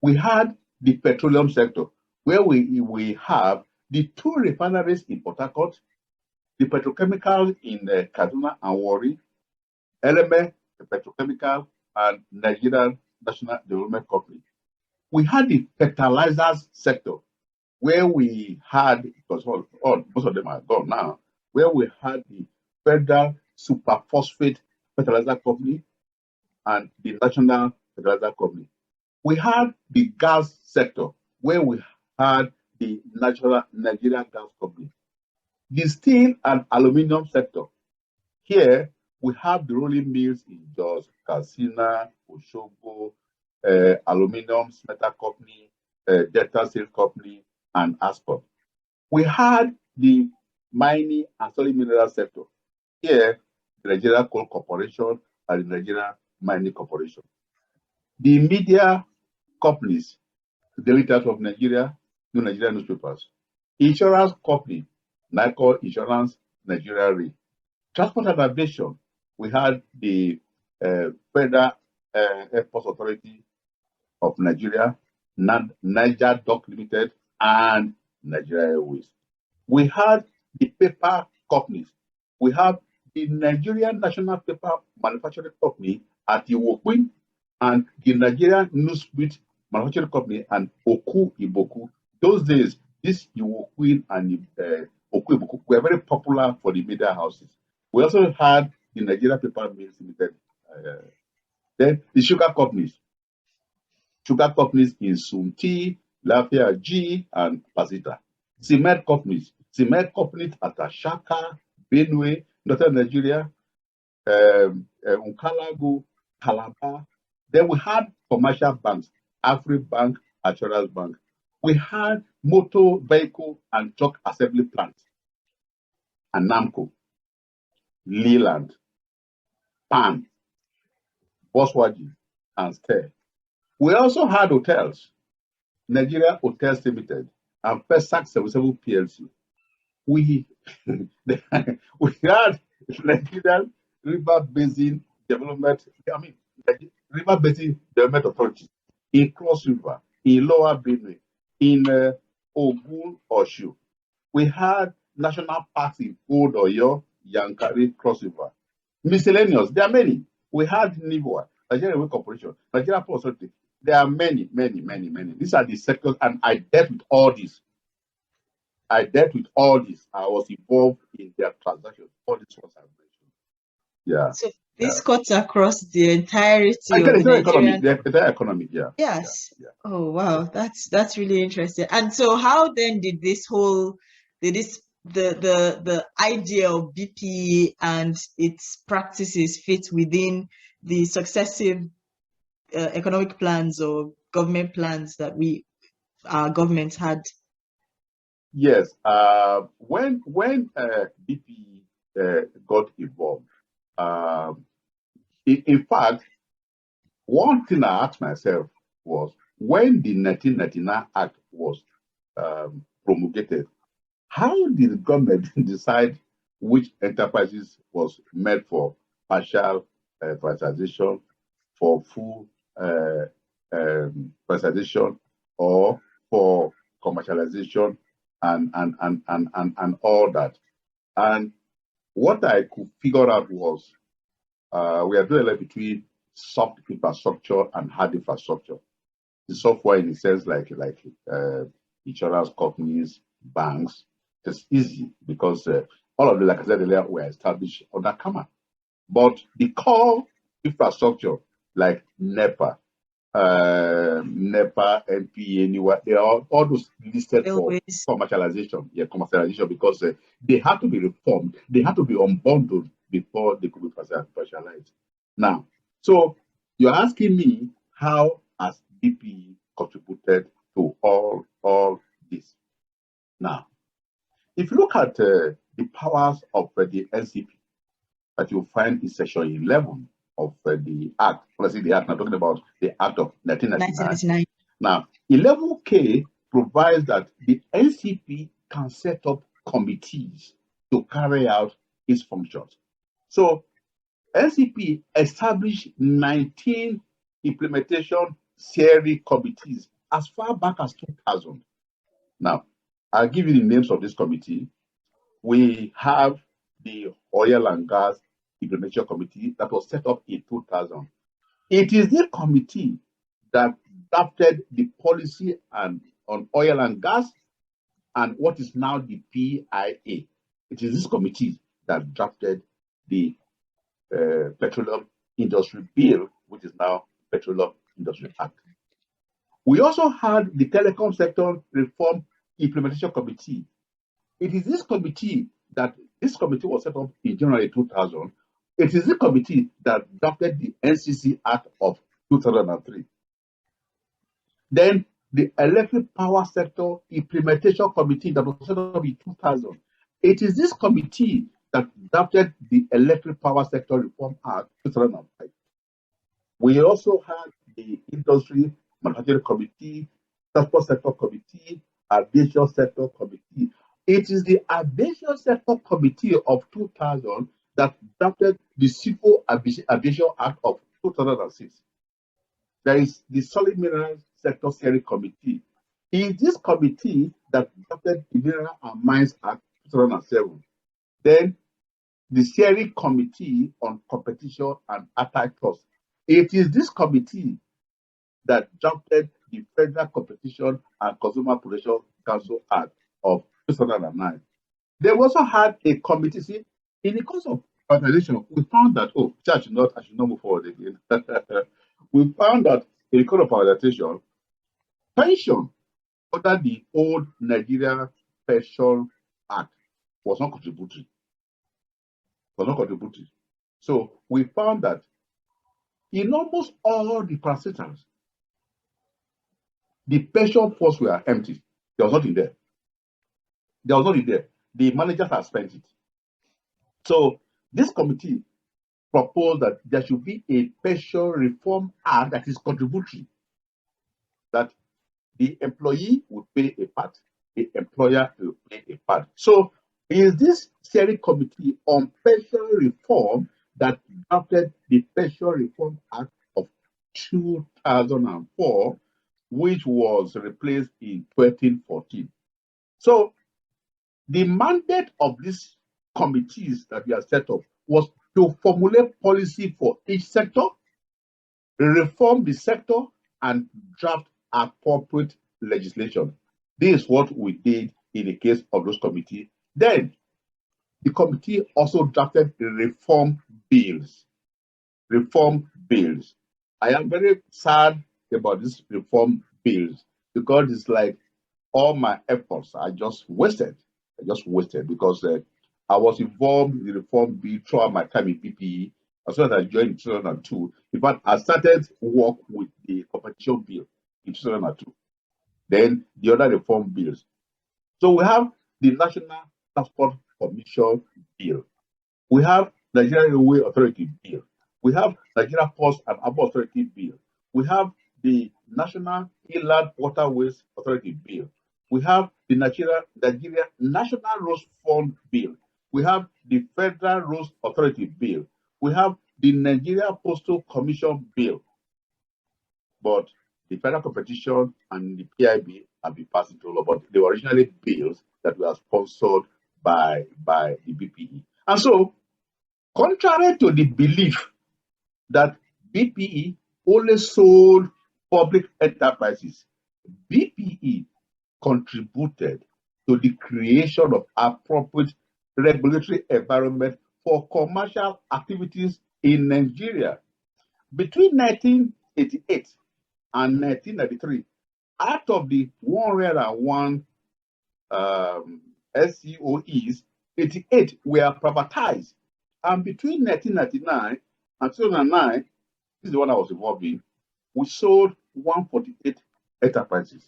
We had the petroleum sector, where we have the two refineries in Port Harcourt, the petrochemical in Kaduna and Warri, LME, the petrochemical, and Nigerian National Development Company. We had the fertilizers sector, where we had, because most of them are gone now, where we had the Federal Superphosphate Fertilizer Company and the National Fertilizer Company. We had the gas sector, where we had the Nigerian Gas Company. The steel and aluminium sector. Here, we have the rolling mills in Jos, Katsina, Osogbo, Aluminium Smelter Company, Delta Steel Company, and Ascot. We had the mining and solid mineral sector. Here, the Nigeria Coal Corporation and the Nigeria Mining Corporation. The media companies, the Daily Times of Nigeria, New Nigerian Newspapers. Insurance company, NICO Insurance, Nigeria Re. Transport and aviation, we had the Federal Airports Authority of Nigeria, Niger Dock Limited, and Nigeria Airways. We had the paper companies. We have the Nigerian National Paper Manufacturing Company at Iwokwin, and the Nigerian Newsprint Manufacturing Company and Oku Iboku. Those days, this Iwokwin and Oku Iboku were very popular for the media houses. We also had the Nigerian Paper Mills Limited. Then the sugar companies. Sugar companies in Sunti, Lafia G, and Pasita. Cement companies at Ashaka, Benue, Northern Nigeria, Unkalagu, Calabar. Then we had commercial banks, AfriBank, Assurance Bank. We had motor vehicle and truck assembly plants, Anamco, Leland, Pan, Boswaji, and Stay. We also had hotels, Nigeria Hotels Limited and Pesac 77 PLC. We had Nigerian River Basin Development, River Basin Development Authority in Cross River, in Lower Benue, in Ogun, Oshu. We had national parks in Old Oyo, Yankari, Cross River. Miscellaneous, there are many. We had NIVOA, Nigeria Railway Corporation, Nigeria Port Authority. There are many. These are the sectors, and I dealt with all this. I was involved in their transactions. All these ones I mentioned. Yeah. So this cuts across the entirety of the Nigerian economy. The entire economy. Yeah. Yes. Yeah. Oh wow, that's really interesting. And so, how then did the idea of BP and its practices fit within the successive economic plans or government plans that our government had? Yes. When BP got involved, in fact, one thing I asked myself was, when the 1999 Act was promulgated, how did the government decide which enterprises was made for partial privatization, for full privatization, or for commercialization, and all that? And what I could figure out was we are doing a lot between soft infrastructure and hard infrastructure. The software, in a sense, like insurance companies, banks, it's easy because all of them, like I said earlier, were established under common. But the core infrastructure, like NEPA, NPA, anywhere, they are all those listed for commercialization. Yeah, commercialization, because they had to be reformed, they had to be unbundled before they could be commercialized. Now, so you're asking me how has BPE contributed to all this? Now, if you look at the powers of the NCP that you find in section 11 of the Act, when I say the Act, I'm talking about the Act of 1999. Now, 11K provides that the NCP can set up committees to carry out its functions. So, NCP established 19 implementation steering committees as far back as 2000. Now, I'll give you the names of this committee. We have the Oil and Gas Implementation Committee that was set up in 2000. It is this committee that drafted the policy on oil and gas and what is now the PIA. It is this committee that drafted the Petroleum Industry Bill, which is now Petroleum Industry Act. We also had the Telecom Sector Reform Implementation Committee. It is this committee was set up in January 2000. It is the committee that drafted the NCC Act of 2003. Then the Electric Power Sector Implementation Committee that was set up in 2000. It is this committee that drafted the Electric Power Sector Reform Act 2005. We also had the Industry Manufacturing Committee, Transport Sector Committee, Aviation Sector Committee. It is the Aviation Sector Committee of 2000 that drafted the Civil Aviation Act of 2006. There is the Solid Minerals Sector Steering Committee. It is this committee that drafted the Mineral and Mines Act 2007. Then the Steering Committee on Competition and Antitrust. It is this committee that drafted the Federal Competition and Consumer Protection Council Act of 2009. They also had a committee. See, in the course of privatization, we found that, I should not move forward again. We found that in the course of privatization, pension under the old Nigeria Pension Act was not contributory. So we found that in almost all the parastatals, the pension funds were empty. There was nothing there. The managers had spent it. So this committee proposed that there should be a pension reform act that is contributory, that the employee will pay a part, the employer will pay a part. So is this steering committee on pension reform that drafted the Pension Reform Act of 2004, which was replaced in 2014. So the mandate of these committees that we have set up was to formulate policy for each sector, reform the sector, and draft appropriate legislation. This is what we did in the case of those committees. Then the committee also drafted reform bills. I am very sad about these reform bills because it's like all my efforts are just wasted. Because I was involved in the reform bill throughout my time in PPE. As soon as I joined in 2002, in fact, I started work with the competition bill in 2002. Then the other reform bills. So we have the National Transport Commission bill. We have Nigeria Railway Authority bill. We have Nigeria Ports and Harbour Authority bill. We have the National Inland Waterways Authority bill. We have the Nigeria National Roads Fund bill. We have the Federal Roads Authority bill. We have the Nigeria Postal Commission bill. But the Federal Competition and the PIB have been passed into law, but they were originally bills that were sponsored by the BPE. And so, contrary to the belief that BPE only sold public enterprises, BPE contributed to the creation of appropriate regulatory environment for commercial activities in Nigeria. Between 1988 and 1993, out of the 101 SCOEs, 88 were privatized. And between 1999 and 2009, this is the one I was involved in, we sold 148 enterprises.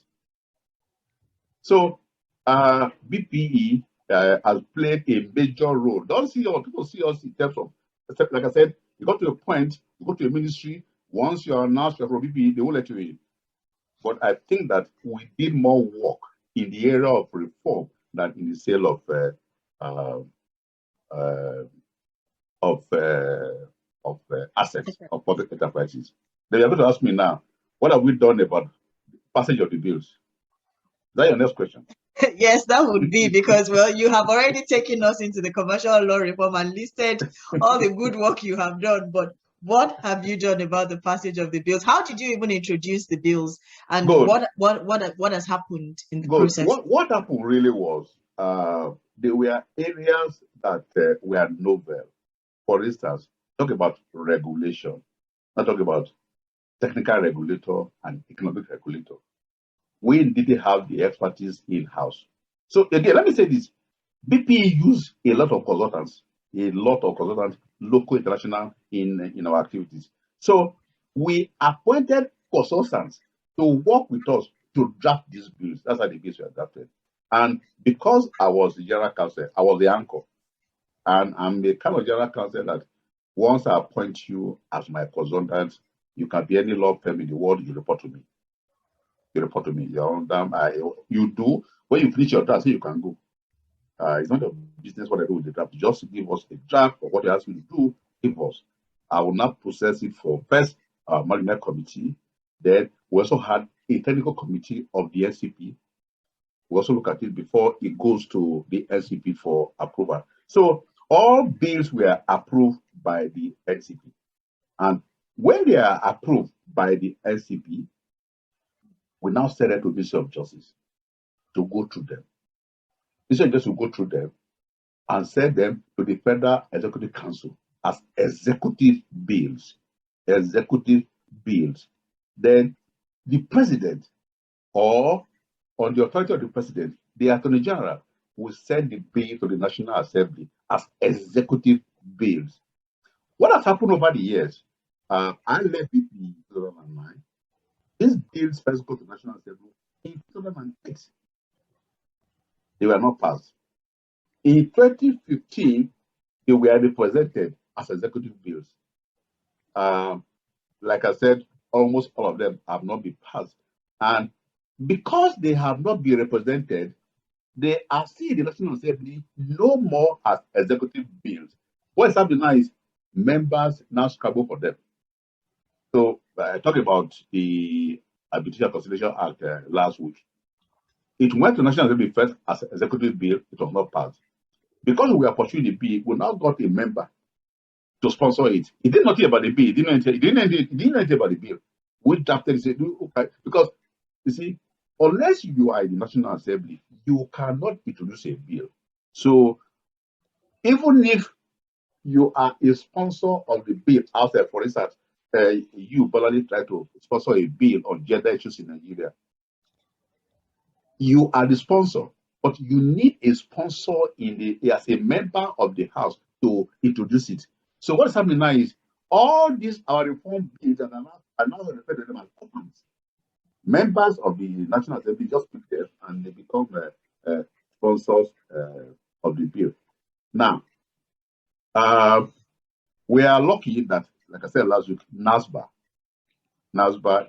So BPE has played a major role. Don't see us, people see us in terms of, like I said, you got to a point, you go to a ministry, once you're announced you're from BPE, they won't let you in. But I think that we did more work in the area of reform than in the sale of assets of public enterprises. Then you're going to ask me now, what have we done about passage of the bills? Is that your next question? Yes, that would be, because, well, you have already taken us into the commercial law reform and listed all the good work you have done, but what have you done about the passage of the bills? How did you even introduce the bills, and what has happened in the process? What happened really was there were areas that were novel. For instance, talk about regulation. Not talk about technical regulator and economic regulator. We didn't have the expertise in-house. So again, let me say this. BP used a lot of consultants, local, international, in our activities. So we appointed consultants to work with us to draft these bills. That's how the bills were drafted. And because I was the General Counsel, I was the anchor. And I'm the kind of General Counsel that once I appoint you as my consultant, you can be any law firm in the world, you report to me. You report to me. You do. When you finish your draft, you can go. It's not a business what I do with the draft. Just give us a draft of what you ask me to do. Give us. I will not process it for first management committee. Then we also had a technical committee of the NCP. We also look at it before it goes to the NCP for approval. So all bills were approved by the NCP. And when they are approved by the NCP, we now send it to Ministry of Justice to go through them. Ministry of Justice will go through them and send them to the Federal Executive Council as executive bills. Executive bills. Then the president, or on the authority of the president, the Attorney General will send the bill to the National Assembly as executive bills. What has happened over the years? I left it in 2009. These bills first go to the National Assembly in 2008. They were not passed. In 2015, they were represented as executive bills. Like I said, almost all of them have not been passed. And because they have not been represented, they are still in the National Assembly no more as executive bills. What is happening now is members now scrabble for them. So I talked about the Arbitration Conciliation Act last week. It went to National Assembly first as an executive bill. It was not passed. Because we are pursuing the bill, we now got a member to sponsor it. He did not hear about the bill. He didn't know anything about the bill. We drafted it. Said, okay, because you see, unless you are in the National Assembly, you cannot introduce a bill. So even if you are a sponsor of the bill outside, for instance, you probably try to sponsor a bill on gender issues in Nigeria, you are the sponsor, but you need a sponsor as a member of the House to introduce it. So what is happening now is all these our reform bills are now referred to them as orphans. Members of the National Assembly just pick them and they become sponsors of the bill. Now, we are lucky that, like I said last week, NASBA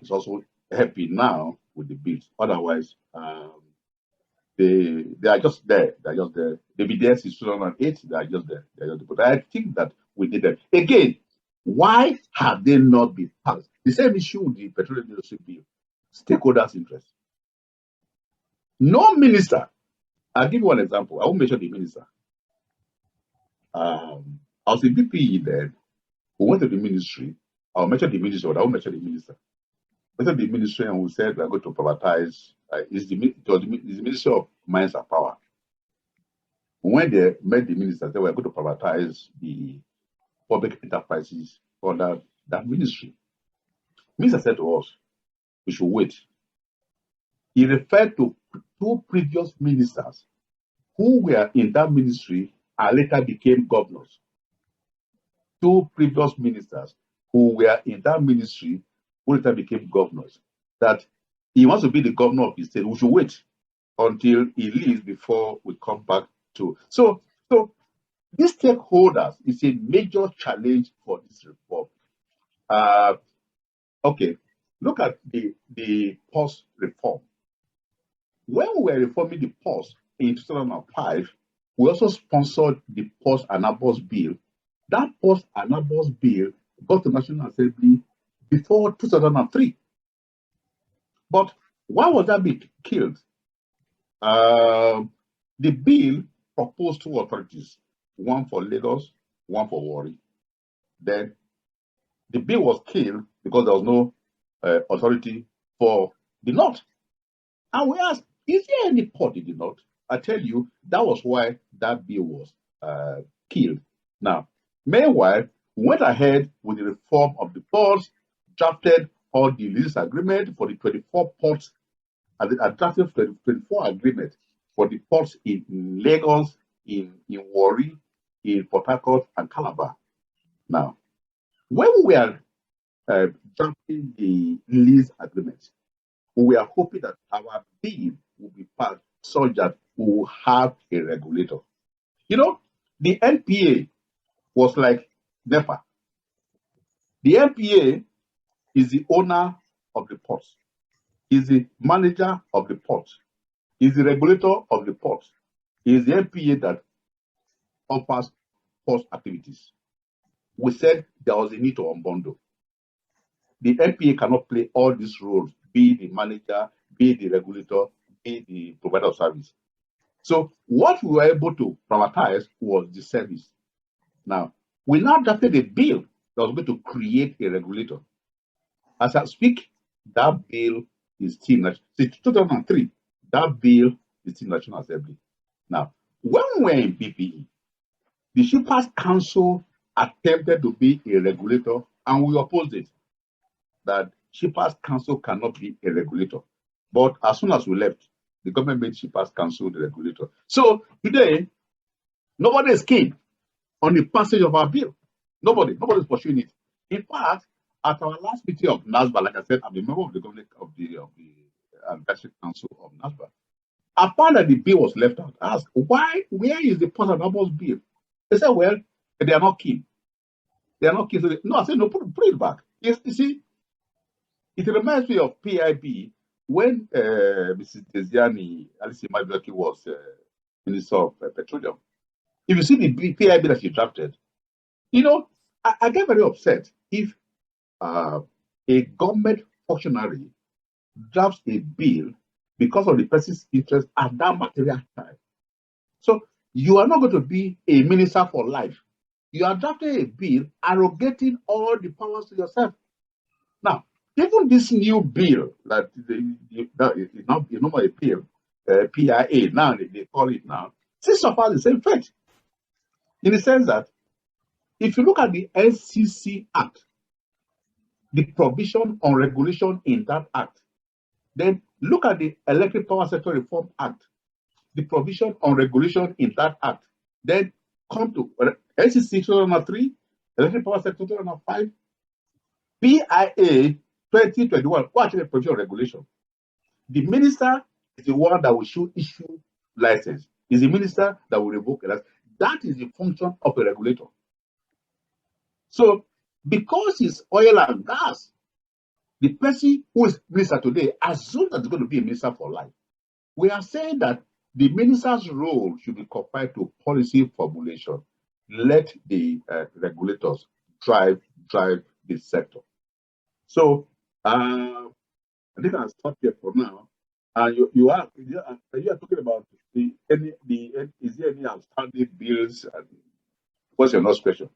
is also happy now with the bills. Otherwise, they are just there. They're just there. They've been there since 2008. They are just there. But I think that we did that. Again, why have they not been passed? The same issue with the petroleum industry bill. Stakeholders' interest. No minister. I'll give you one example. I won't mention the minister. I was in BPE then. We went to the ministry. I'll mention the ministry, but I won't mention the minister. We went to the ministry and we said we're going to privatize. It's the Ministry of Mines and Power. When they met the minister, they were going to privatize the public enterprises under that ministry. The minister said to us, we should wait. He referred to 2 previous ministers who were in that ministry and later became governors. 2 previous ministers who were in that ministry who later became governors. That he wants to be the governor of the state. We should wait until he leaves before we come back to. So these stakeholders is a major challenge for this reform. Okay, look at the post reform. When we were reforming the post in 2005, we also sponsored the Post and Abos Bill. That Post and Abos Bill got to National Assembly before 2003. But why was that bill killed? The bill proposed 2 authorities, one for Lagos, one for Warri. Then the bill was killed because there was no authority for the North. And we asked, is there any port in the North? I tell you, that was why that bill was killed. Now, meanwhile, we went ahead with the reform of the ports, drafted all the lease agreement for the 24 ports, and drafted 24 agreement for the ports in Lagos, in Warri, in Port Harcourt, and Calabar. Now, when we were drafting the lease agreement, we are hoping that our bill will be passed so that we will have a regulator. You know, the NPA was like NEPA. The NPA is the owner of the port, is the manager of the port, is the regulator of the port, is the NPA that offers port activities. We said there was a need to unbundle. The NPA cannot play all these roles, be the manager, be the regulator, be the provider of service. So what we were able to privatize was the service. Now, we now drafted a bill that was going to create a regulator. As I speak, that bill is still, since 2003, that bill is still National Assembly. Now, when we were in BPE, the Shippers Council attempted to be a regulator and we opposed it. That Shippers Council cannot be a regulator. But as soon as we left, the government made Shippers Council the regulator. So today, nobody is keen on the passage of our bill. Nobody is pursuing it. In fact, at our last meeting of NASBA, like I said, I'm a member of the government of the Advisory Council of NASBA. I found that the bill was left out. I asked, where is the Post and Abos bill? They said, well, they are not keen. They are not keen. So no, I said, no, put it back. Yes, you see, it reminds me of PIB when Mrs. Desiani Alice Madueke was Minister of Petroleum. If you see the PIB that she drafted, you know, I get very upset if a government functionary drafts a bill because of the person's interest at that material time. So you are not going to be a minister for life. You are drafting a bill arrogating all the powers to yourself. Now, even this new bill that is not a bill, PIA, now they call it now, still suffers the same fate. In the sense that if you look at the NCC Act, the provision on regulation in that act, then look at the Electric Power Sector Reform Act, the provision on regulation in that act, then come to NCC 2003, Electric Power Sector 2005, PIA 2021, what actually provision on regulation. The minister is the one that will issue license. Is the minister that will revoke a license. That is the function of a regulator. So, because it's oil and gas, the person who is minister today assumes that he's going to be a minister for life. We are saying that the minister's role should be confined to policy formulation. Let the regulators drive this sector. So, I think I'll stop here for now. You are talking about is there any outstanding bills? What's your next question?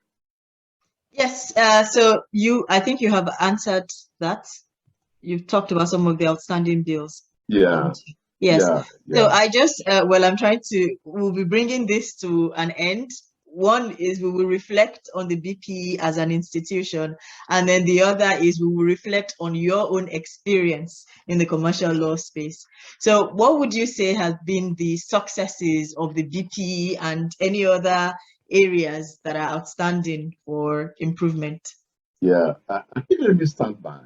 Yes, so I think you have answered that. You've talked about some of the outstanding bills. Yeah. Yes. Yeah. So Yeah. I just, we'll be bringing this to an end. One is we will reflect on the BPE as an institution, and then the other is we will reflect on your own experience in the commercial law space. So what would you say has been the successes of the BPE and any other areas that are outstanding for improvement? Yeah. I think let me start by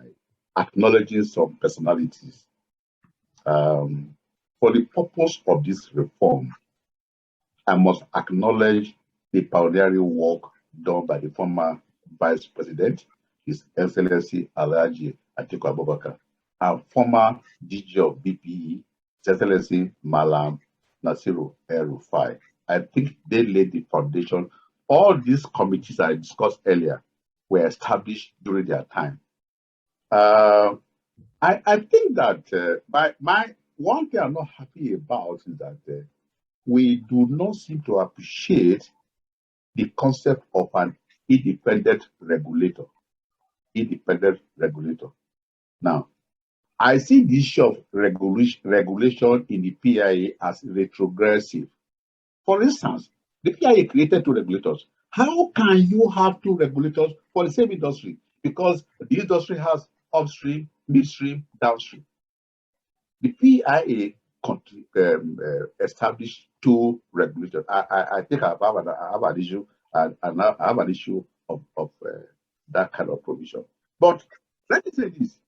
acknowledging some personalities. For the purpose of this reform, I must acknowledge the pioneering work done by the former Vice President, His Excellency Alhaji Atiku Abubakar, and former DG of BPE, His Excellency Malam Nasiru El-Rufai. I think they laid the foundation. All these committees I discussed earlier were established during their time. I think that my one thing I'm not happy about is that we do not seem to appreciate the concept of an independent regulator. Independent regulator. Now, I see the issue of regulation in the PIA as retrogressive. For instance, the PIA created two regulators. How can you have two regulators for the same industry? Because the industry has upstream, midstream, downstream. The PIA established two regulators. I think I have an issue, and I have an issue of that kind of provision. But let me say this.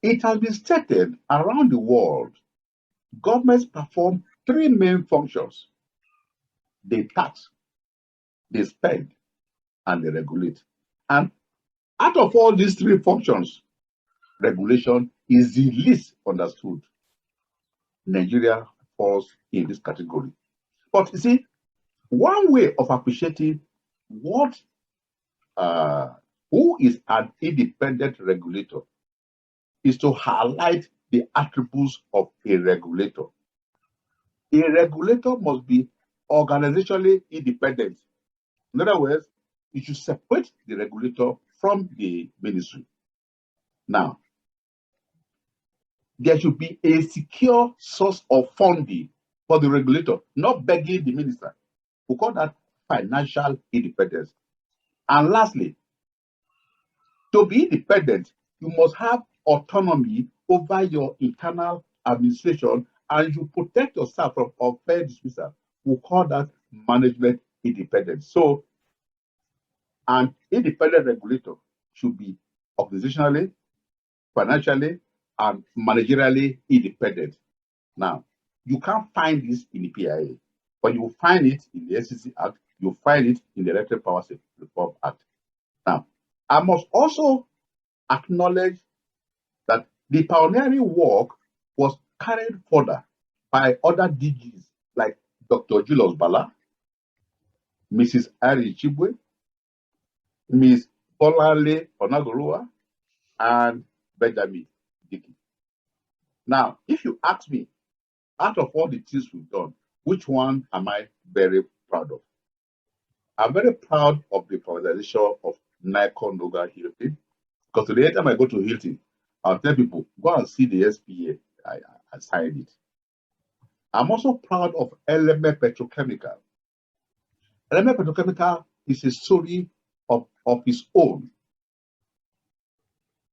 It has been stated around the world, governments perform three main functions. They tax, they spend, and they regulate. And out of all these three functions, regulation is the least understood. Nigeria falls in this category. But you see, one way of appreciating what who is an independent regulator is to highlight the attributes of a regulator. A regulator must be organizationally independent. In other words, you should separate the regulator from the ministry. Now, there should be a secure source of funding for the regulator, not begging the minister. We call that financial independence. And lastly, to be independent, you must have autonomy over your internal administration, and you protect yourself from unfair dismissal. We call that management independence. So, an independent regulator should be organizationally, financially, and managerially independent. Now, you can't find this in the PIA, but you will find it in the SEC Act, you'll find it in the Electric Power Reform Act. Now, I must also acknowledge that the pioneering work was carried further by other DGs like Dr. Julius Bala, Mrs. Ari Chibwe, Ms. Bolale Onagorua, and Benjamin Dickey. Now, if you ask me, out of all the things we've done, which one am I very proud of? I'm very proud of the privatization of Nikon Noga Hilton, because today, anytime I go to Hilton, I'll tell people, go and see the SPA. I signed it. I'm also proud of LMA Petrochemical. LMA Petrochemical is a story of its own.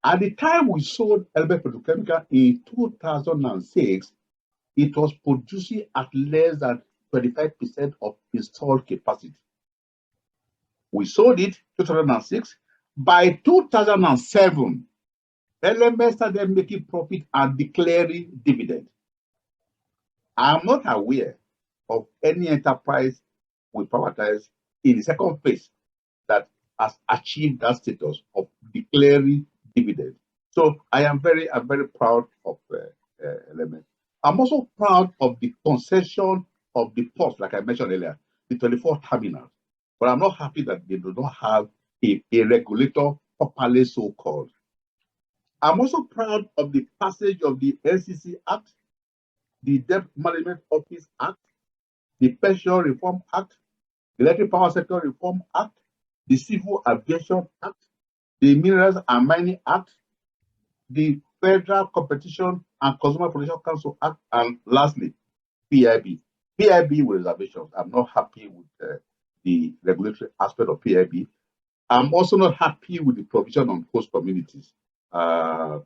At the time we sold LMA Petrochemical in 2006, it was producing at less than 25% of installed capacity. We sold it in 2006. By 2007, LMS started making profit and declaring dividend. I'm not aware of any enterprise we privatize in the second phase that has achieved that status of declaring dividend. So I am very proud of LMS. I'm also proud of the concession of the ports, like I mentioned earlier, the 24 terminals. But I'm not happy that they do not have a regulator properly so called. I'm also proud of the passage of the NCC Act, the Debt Management Office Act, the Pension Reform Act, the Electric Power Sector Reform Act, the Civil Aviation Act, the Minerals and Mining Act, the Federal Competition and Consumer Protection Council Act, and lastly, PIB. PIB with reservations. I'm not happy with the regulatory aspect of PIB. I'm also not happy with the provision on host communities. I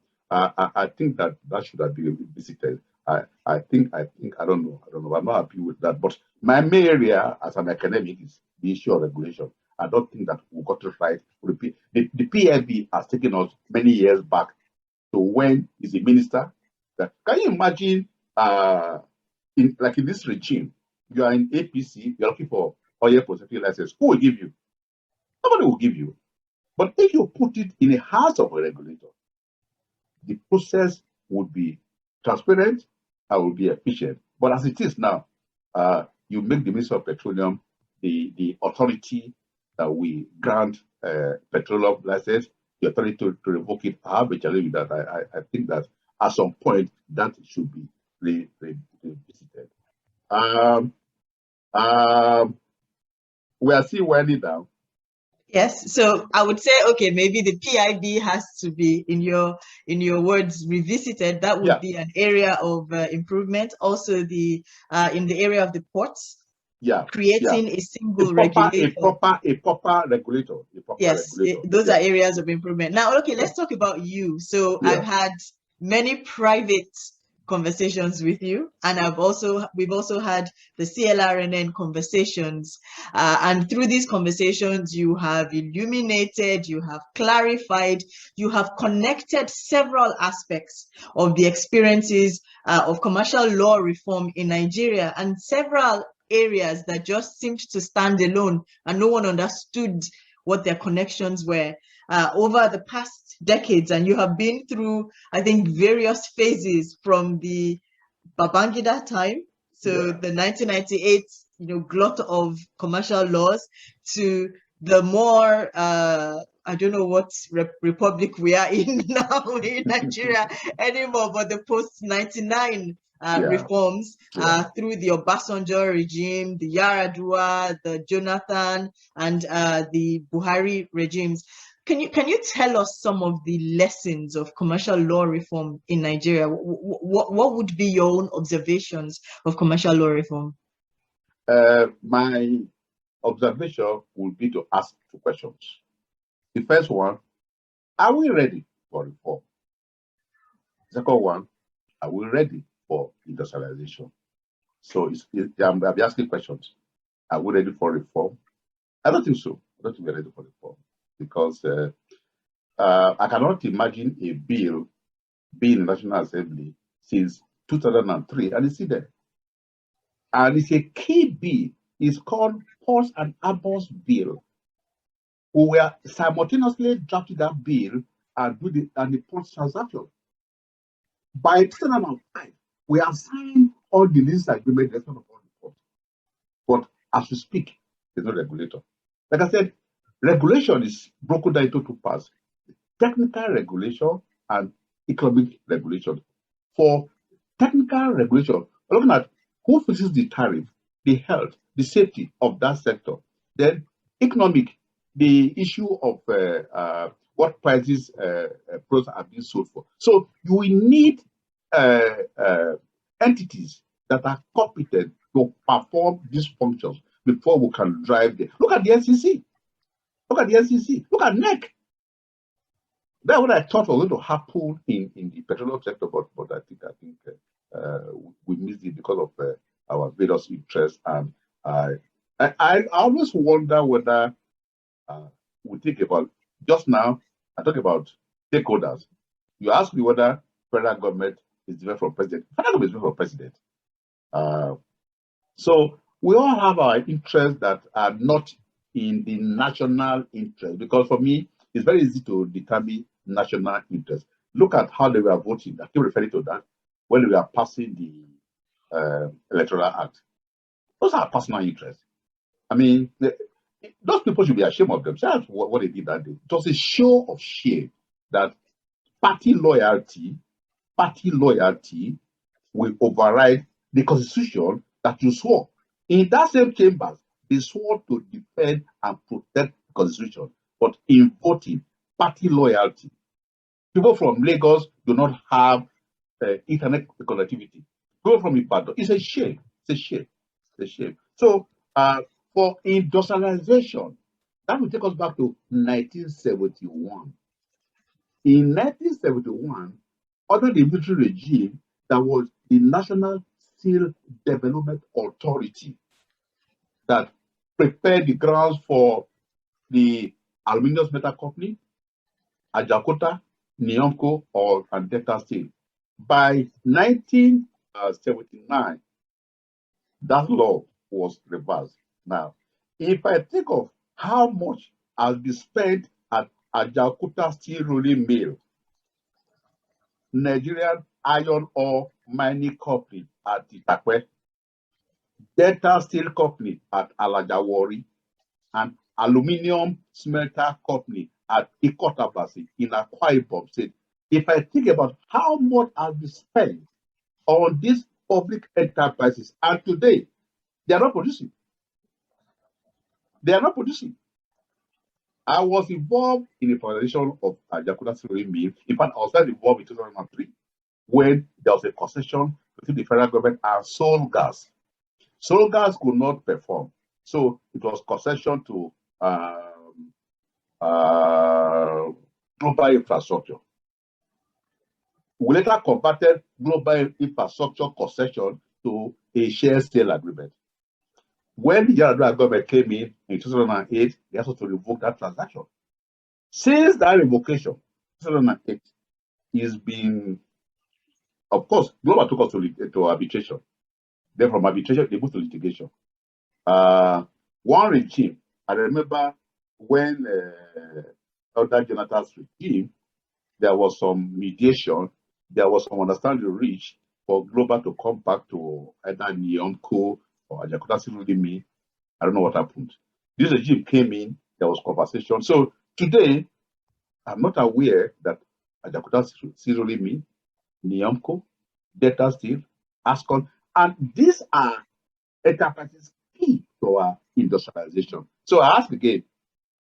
think that should have been revisited. I think I don't know. I'm not happy with that. But my main area as an academic is the issue of regulation. I don't think that we got it right. The PIB has taken us many years back to when is a minister. Can you imagine in this regime, you are in APC, you're looking for oil processing license. Who will give you? Nobody will give you. But if you put it in the hands of a regulator, the process would be transparent and will be efficient. But as it is now, you make the Minister of Petroleum the authority that we grant petroleum license, the authority to revoke it. I have a challenge with that. I think that at some point that should be revisited. We are still winding down. Yes, so I would say, okay, maybe the PIB has to be, in your words, revisited. That would be an area of improvement. Also, the in the area of the ports, creating a single regulator. A proper regulator. Those are areas of improvement. Now, okay, let's talk about you. So I've had many private conversations with you, and we've also had the CLRNN conversations, and through these conversations you have illuminated, you have clarified, you have connected several aspects of the experiences of commercial law reform in Nigeria, and several areas that just seemed to stand alone and no one understood what their connections were over the past decades. And you have been through, I think, various phases from the Babangida time, so the 1998 glut of commercial laws, to the more I don't know what republic we are in now in Nigeria anymore, but the post-99 reforms through the Obasanjo regime, the Yaradua, the Jonathan, and the Buhari regimes. Can you tell us some of the lessons of commercial law reform in Nigeria? What would be your own observations of commercial law reform? My observation would be to ask two questions. The first one, are we ready for reform? The second one, are we ready for industrialization? So I'll be asking questions. Are we ready for reform? I don't think so. I don't think we're ready for reform, because I cannot imagine a bill being in the National Assembly since 2003, and it's still there. And it's a key bill. It's called Ports and Harbors Bill. We were simultaneously drafting that bill and the port transaction. By 2005, we have signed all the lease agreements of all the ports. But as we speak, there's no regulator. Like I said, regulation is broken down into two parts: technical regulation and economic regulation. For technical regulation, we're looking at who fixes the tariff, the health, the safety of that sector. Then economic, the issue of what prices products are being sold for. So you will need entities that are competent to perform these functions before we can drive them. Look at the NCC. Look at the NCC. Look at NEC. That's what I thought was going to happen in the petroleum sector, but I think we missed it because of our various interests. And I always wonder whether we think about, just now, I talk about stakeholders. You ask me whether federal government is different from president. Federal government is different from president. So we all have our interests that are not in the national interest, because for me, it's very easy to determine national interest. Look at how they were voting. I keep referring to that when we are passing the Electoral Act. Those are personal interests. I mean, those people should be ashamed of themselves what they did that day. It was a show of shame that party loyalty will override the constitution that you swore. In that same chambers, They swore to defend and protect the Constitution, but in voting, party loyalty. People from Lagos do not have internet connectivity. People from Ibadan, it's a shame. It's a shame. It's a shame. So for industrialization, that will take us back to 1971. In 1971, under the military regime, there was the National Steel Development Authority that prepared the grounds for the Aluminium Metal Company, Ajakuta, Niomco, and Delta Steel. By 1979, that law was reversed. Now, if I think of how much has been spent at Ajakuta Steel Rolling Mill, Nigerian Iron Ore Mining Company at Itakwe, Delta Steel Company at Alajawari, and Aluminium Smelter Company at Ikotabasi in Akwa Ibom State. If I think about how much has been spent on these public enterprises, and today they are not producing. They are not producing. I was involved in the privatization of Ajakuta Steel Mill. In fact, I was involved in 2003 when there was a concession between the federal government and Soul Gas. Soul Gas could not perform, so it was concession to global infrastructure. We later converted global infrastructure concession to a share sale agreement. When the General government came in 2008, they asked us to revoke that transaction. Since that revocation, 2008, is been, of course, global took us to arbitration. Then from arbitration, they moved to litigation. One regime, I remember when under Jonathan's regime, there was some mediation, there was some understanding reached for global to come back to either Niomco or Ajakuta Steel Mill. I don't know what happened. This regime came in, there was conversation. So today, I'm not aware that Ajakuta Steel Mill, Niomco, Delta Steel, Ascon, and these are enterprises key to our industrialization. So I ask again,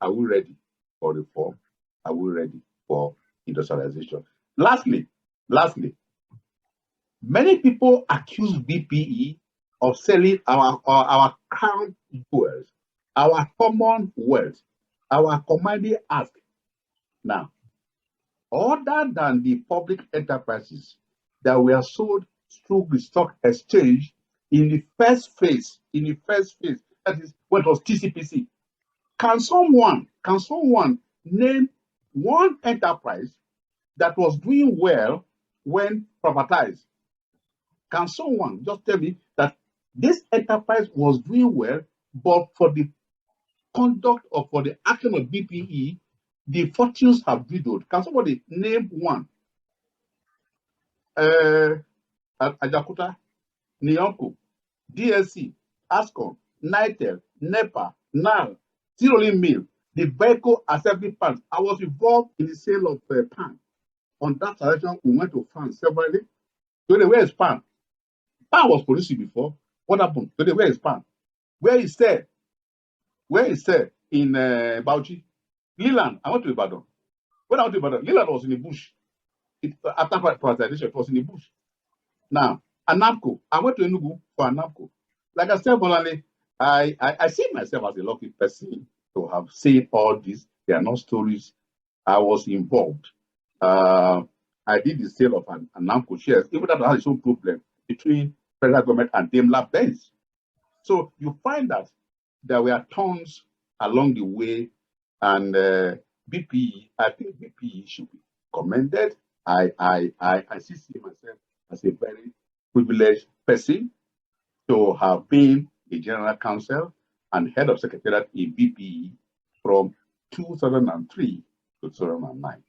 are we ready for reform? Are we ready for industrialization? Lastly, many people accuse BPE of selling our crown jewels, our common wealth, our commodity ask. Now, other than the public enterprises that were sold through the stock exchange in the first phase, that is when it was TCPC, can someone name one enterprise that was doing well when privatized? Can someone just tell me that this enterprise was doing well, but for the conduct or for the action of BPE, the fortunes have dwindled? Can somebody name one? Ajakuta, Niomco, DSC, Ascom, Nitel, NEPA, NAL, Steel Mill, the vehicle assembly plant. I was involved in the sale of PAN. On that transaction, we went to France separately. Today, where is PAN? PAN was producing before. What happened? Today, where is PAN? Where is there? Where is there in Bauchi? Leland, I went to Ibadan. When I went to Ibadan, Leland was in the bush. After privatization, it was in the bush. Now, Anapco, I went to Enugu for Anapco. Like I said, Bolani, I see myself as a lucky person to have seen all this. They are not stories. I was involved. I did the sale of Anapco shares, even though I had its own problem between federal government and Daimler-Benz. So you find that there were turns along the way, and BPE, I think BPE should be commended. I see myself as a very privileged person to have been a General Counsel and Head of Secretariat in BPE from 2003 to 2009.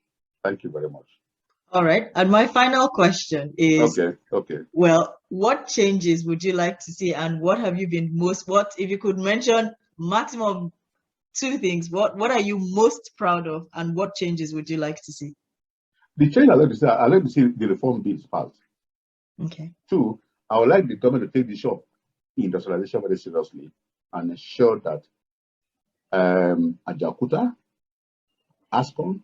Thank you very much. All right. And my final question is, okay. Well, what changes would you like to see, and what have you been if you could mention maximum 2 things, what are you most proud of, and what changes would you like to see? The change I like to see the reform bills passed. Okay. 2, I would like the government to take the issue of industrialization very seriously and ensure that Ajakuta, ASCON,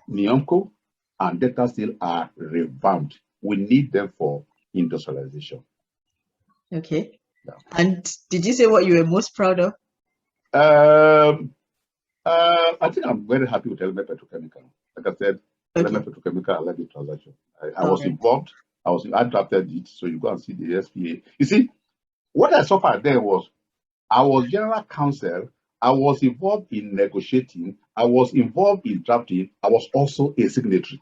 NIOMCO, and data still are revamped. We need them for industrialization. Okay. Yeah. And did you say what you were most proud of? I think I'm very happy with Element Petrochemical. Like I said, Element Petrochemical, I like the transaction. I was involved. I drafted it, so you go and see the SPA. You see, what I suffered there was I was General Counsel. I was involved in negotiating. I was involved in drafting. I was also a signatory.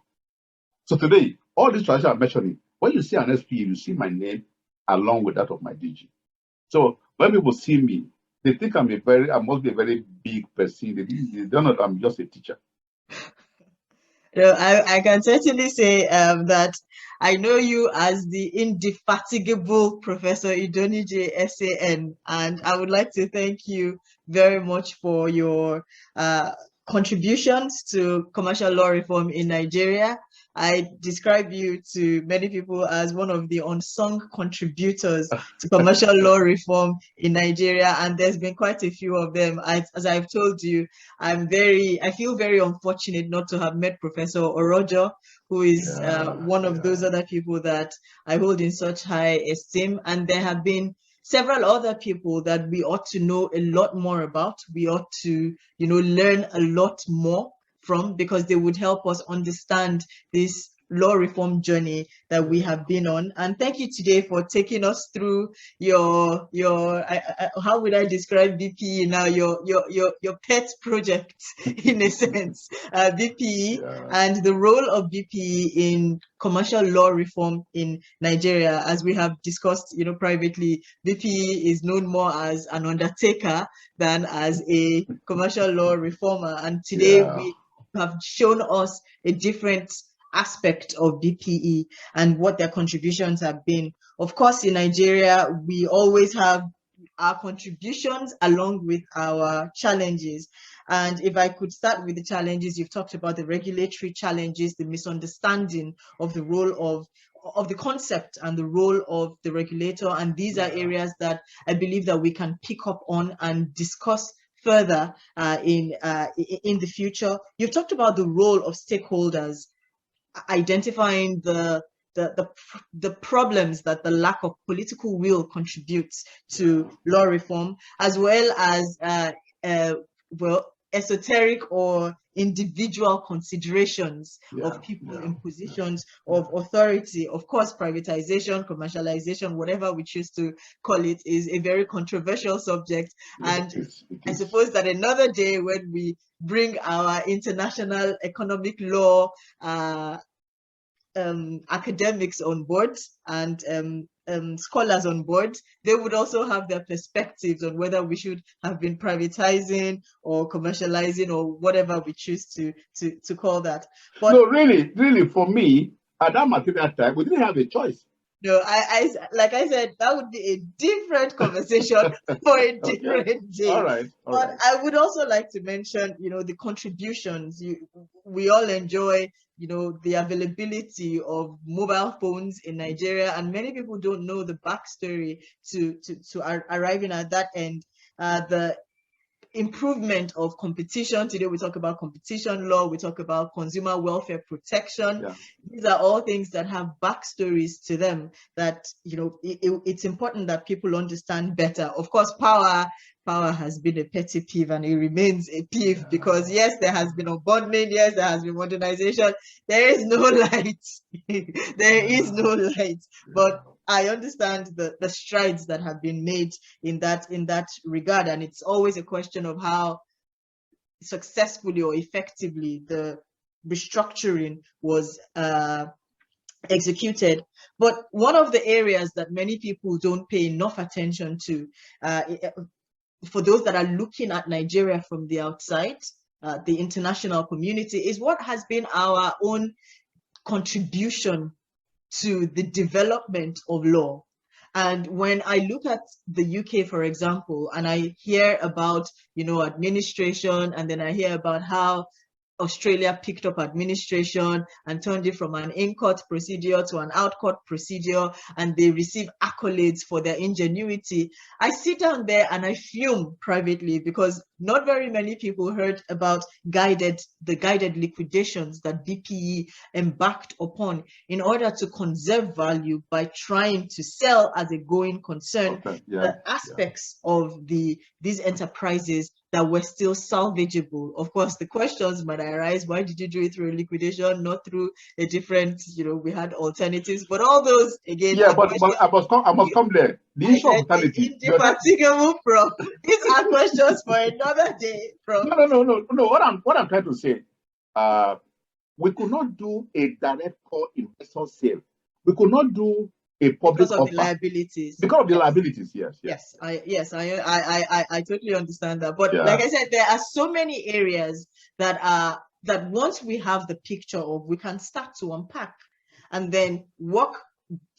So today, all these transactions I'm mentioning, when you see an SPA, you see my name along with that of my DG. So when people see me, they think I must be a very big person. They don't know that I'm just a teacher. No, I can certainly say that I know you as the indefatigable Professor Idornigie SAN, and I would like to thank you very much for your contributions to commercial law reform in Nigeria. I describe you to many people as one of the unsung contributors to commercial law reform in Nigeria, and there's been quite a few of them. As I've told you, I feel very unfortunate not to have met Professor Orojo, who is one of those other people that I hold in such high esteem. And there have been several other people that we ought to know a lot more about. We ought to, learn a lot more from, because they would help us understand this law reform journey that we have been on. And thank you today for taking us through your how would I describe BPE now, your pet project in a sense, BPE, and the role of BPE in commercial law reform in Nigeria. As we have discussed, privately, BPE is known more as an undertaker than as a commercial law reformer. And today we have shown us a different aspect of BPE and what their contributions have been. Of course, in Nigeria, we always have our contributions along with our challenges. And if I could start with the challenges, you've talked about the regulatory challenges, the misunderstanding of the role of the concept and the role of the regulator. And these are areas that I believe that we can pick up on and discuss further in the future. You've talked about the role of stakeholders, identifying the problems that the lack of political will contributes to law reform, as well as esoteric or individual considerations of people in positions of authority. Of course, privatization, commercialization, whatever we choose to call it, is a very controversial subject. And I suppose that another day, when we bring our international economic law academics on board and scholars on board, they would also have their perspectives on whether we should have been privatizing or commercializing or whatever we choose to call that. But no, really, for me, at that material time, we didn't have a choice. No, like I said, that would be a different conversation for a different day. All right. But I would also like to mention, the contributions. We all enjoy, the availability of mobile phones in Nigeria, and many people don't know the backstory to arriving at that end. The improvement of competition. Today we talk about competition law, we talk about consumer welfare protection. These are all things that have backstories to them that it's important that people understand better. Of course, power has been a petty peeve, and it remains a peeve, because yes, there has been unbundling, yes, there has been modernization, there is no light. There is no light. But I understand the strides that have been made in that regard, and it's always a question of how successfully or effectively the restructuring was executed. But one of the areas that many people don't pay enough attention to, for those that are looking at Nigeria from the outside, the international community, is what has been our own contribution to the development of law. And when I look at the UK, for example, and I hear about, administration, and then I hear about how Australia picked up administration and turned it from an in-court procedure to an out-court procedure, and they receive accolades for their ingenuity. I sit down there and I fume privately because not very many people heard about the guided liquidations that BPE embarked upon in order to conserve value by trying to sell as a going concern the aspects of these enterprises that were still salvageable. Of course, the questions might arise, why did you do it through a liquidation, not through a different, we had alternatives, but all those, again, yeah, but I must come there. The issue of alternative. Indefatigable, Prof. These are questions for another day, Prof. No. What I'm trying to say, we could not do a direct core investor sale. We could not do a public because of the liabilities. Because of the liabilities, yes. I totally understand that. But like I said, there are so many areas that once we have the picture of, we can start to unpack and then work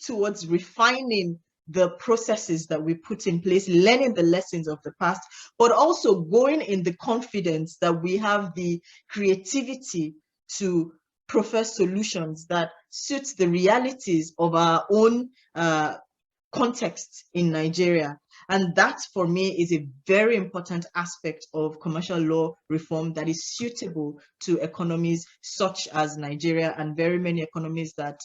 towards refining the processes that we put in place, learning the lessons of the past, but also going in the confidence that we have the creativity to profess solutions that suit the realities of our own context in Nigeria. And that, for me, is a very important aspect of commercial law reform that is suitable to economies such as Nigeria and very many economies that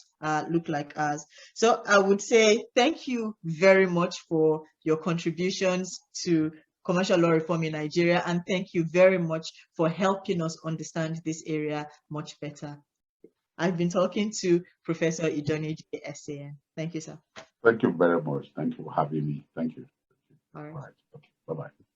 look like ours. So I would say thank you very much for your contributions to commercial law reform in Nigeria, and thank you very much for helping us understand this area much better. I've been talking to Professor Idornigie SAN. Thank you, sir. Thank you very much. Thank you for having me. Thank you. All right. Okay. Bye-bye.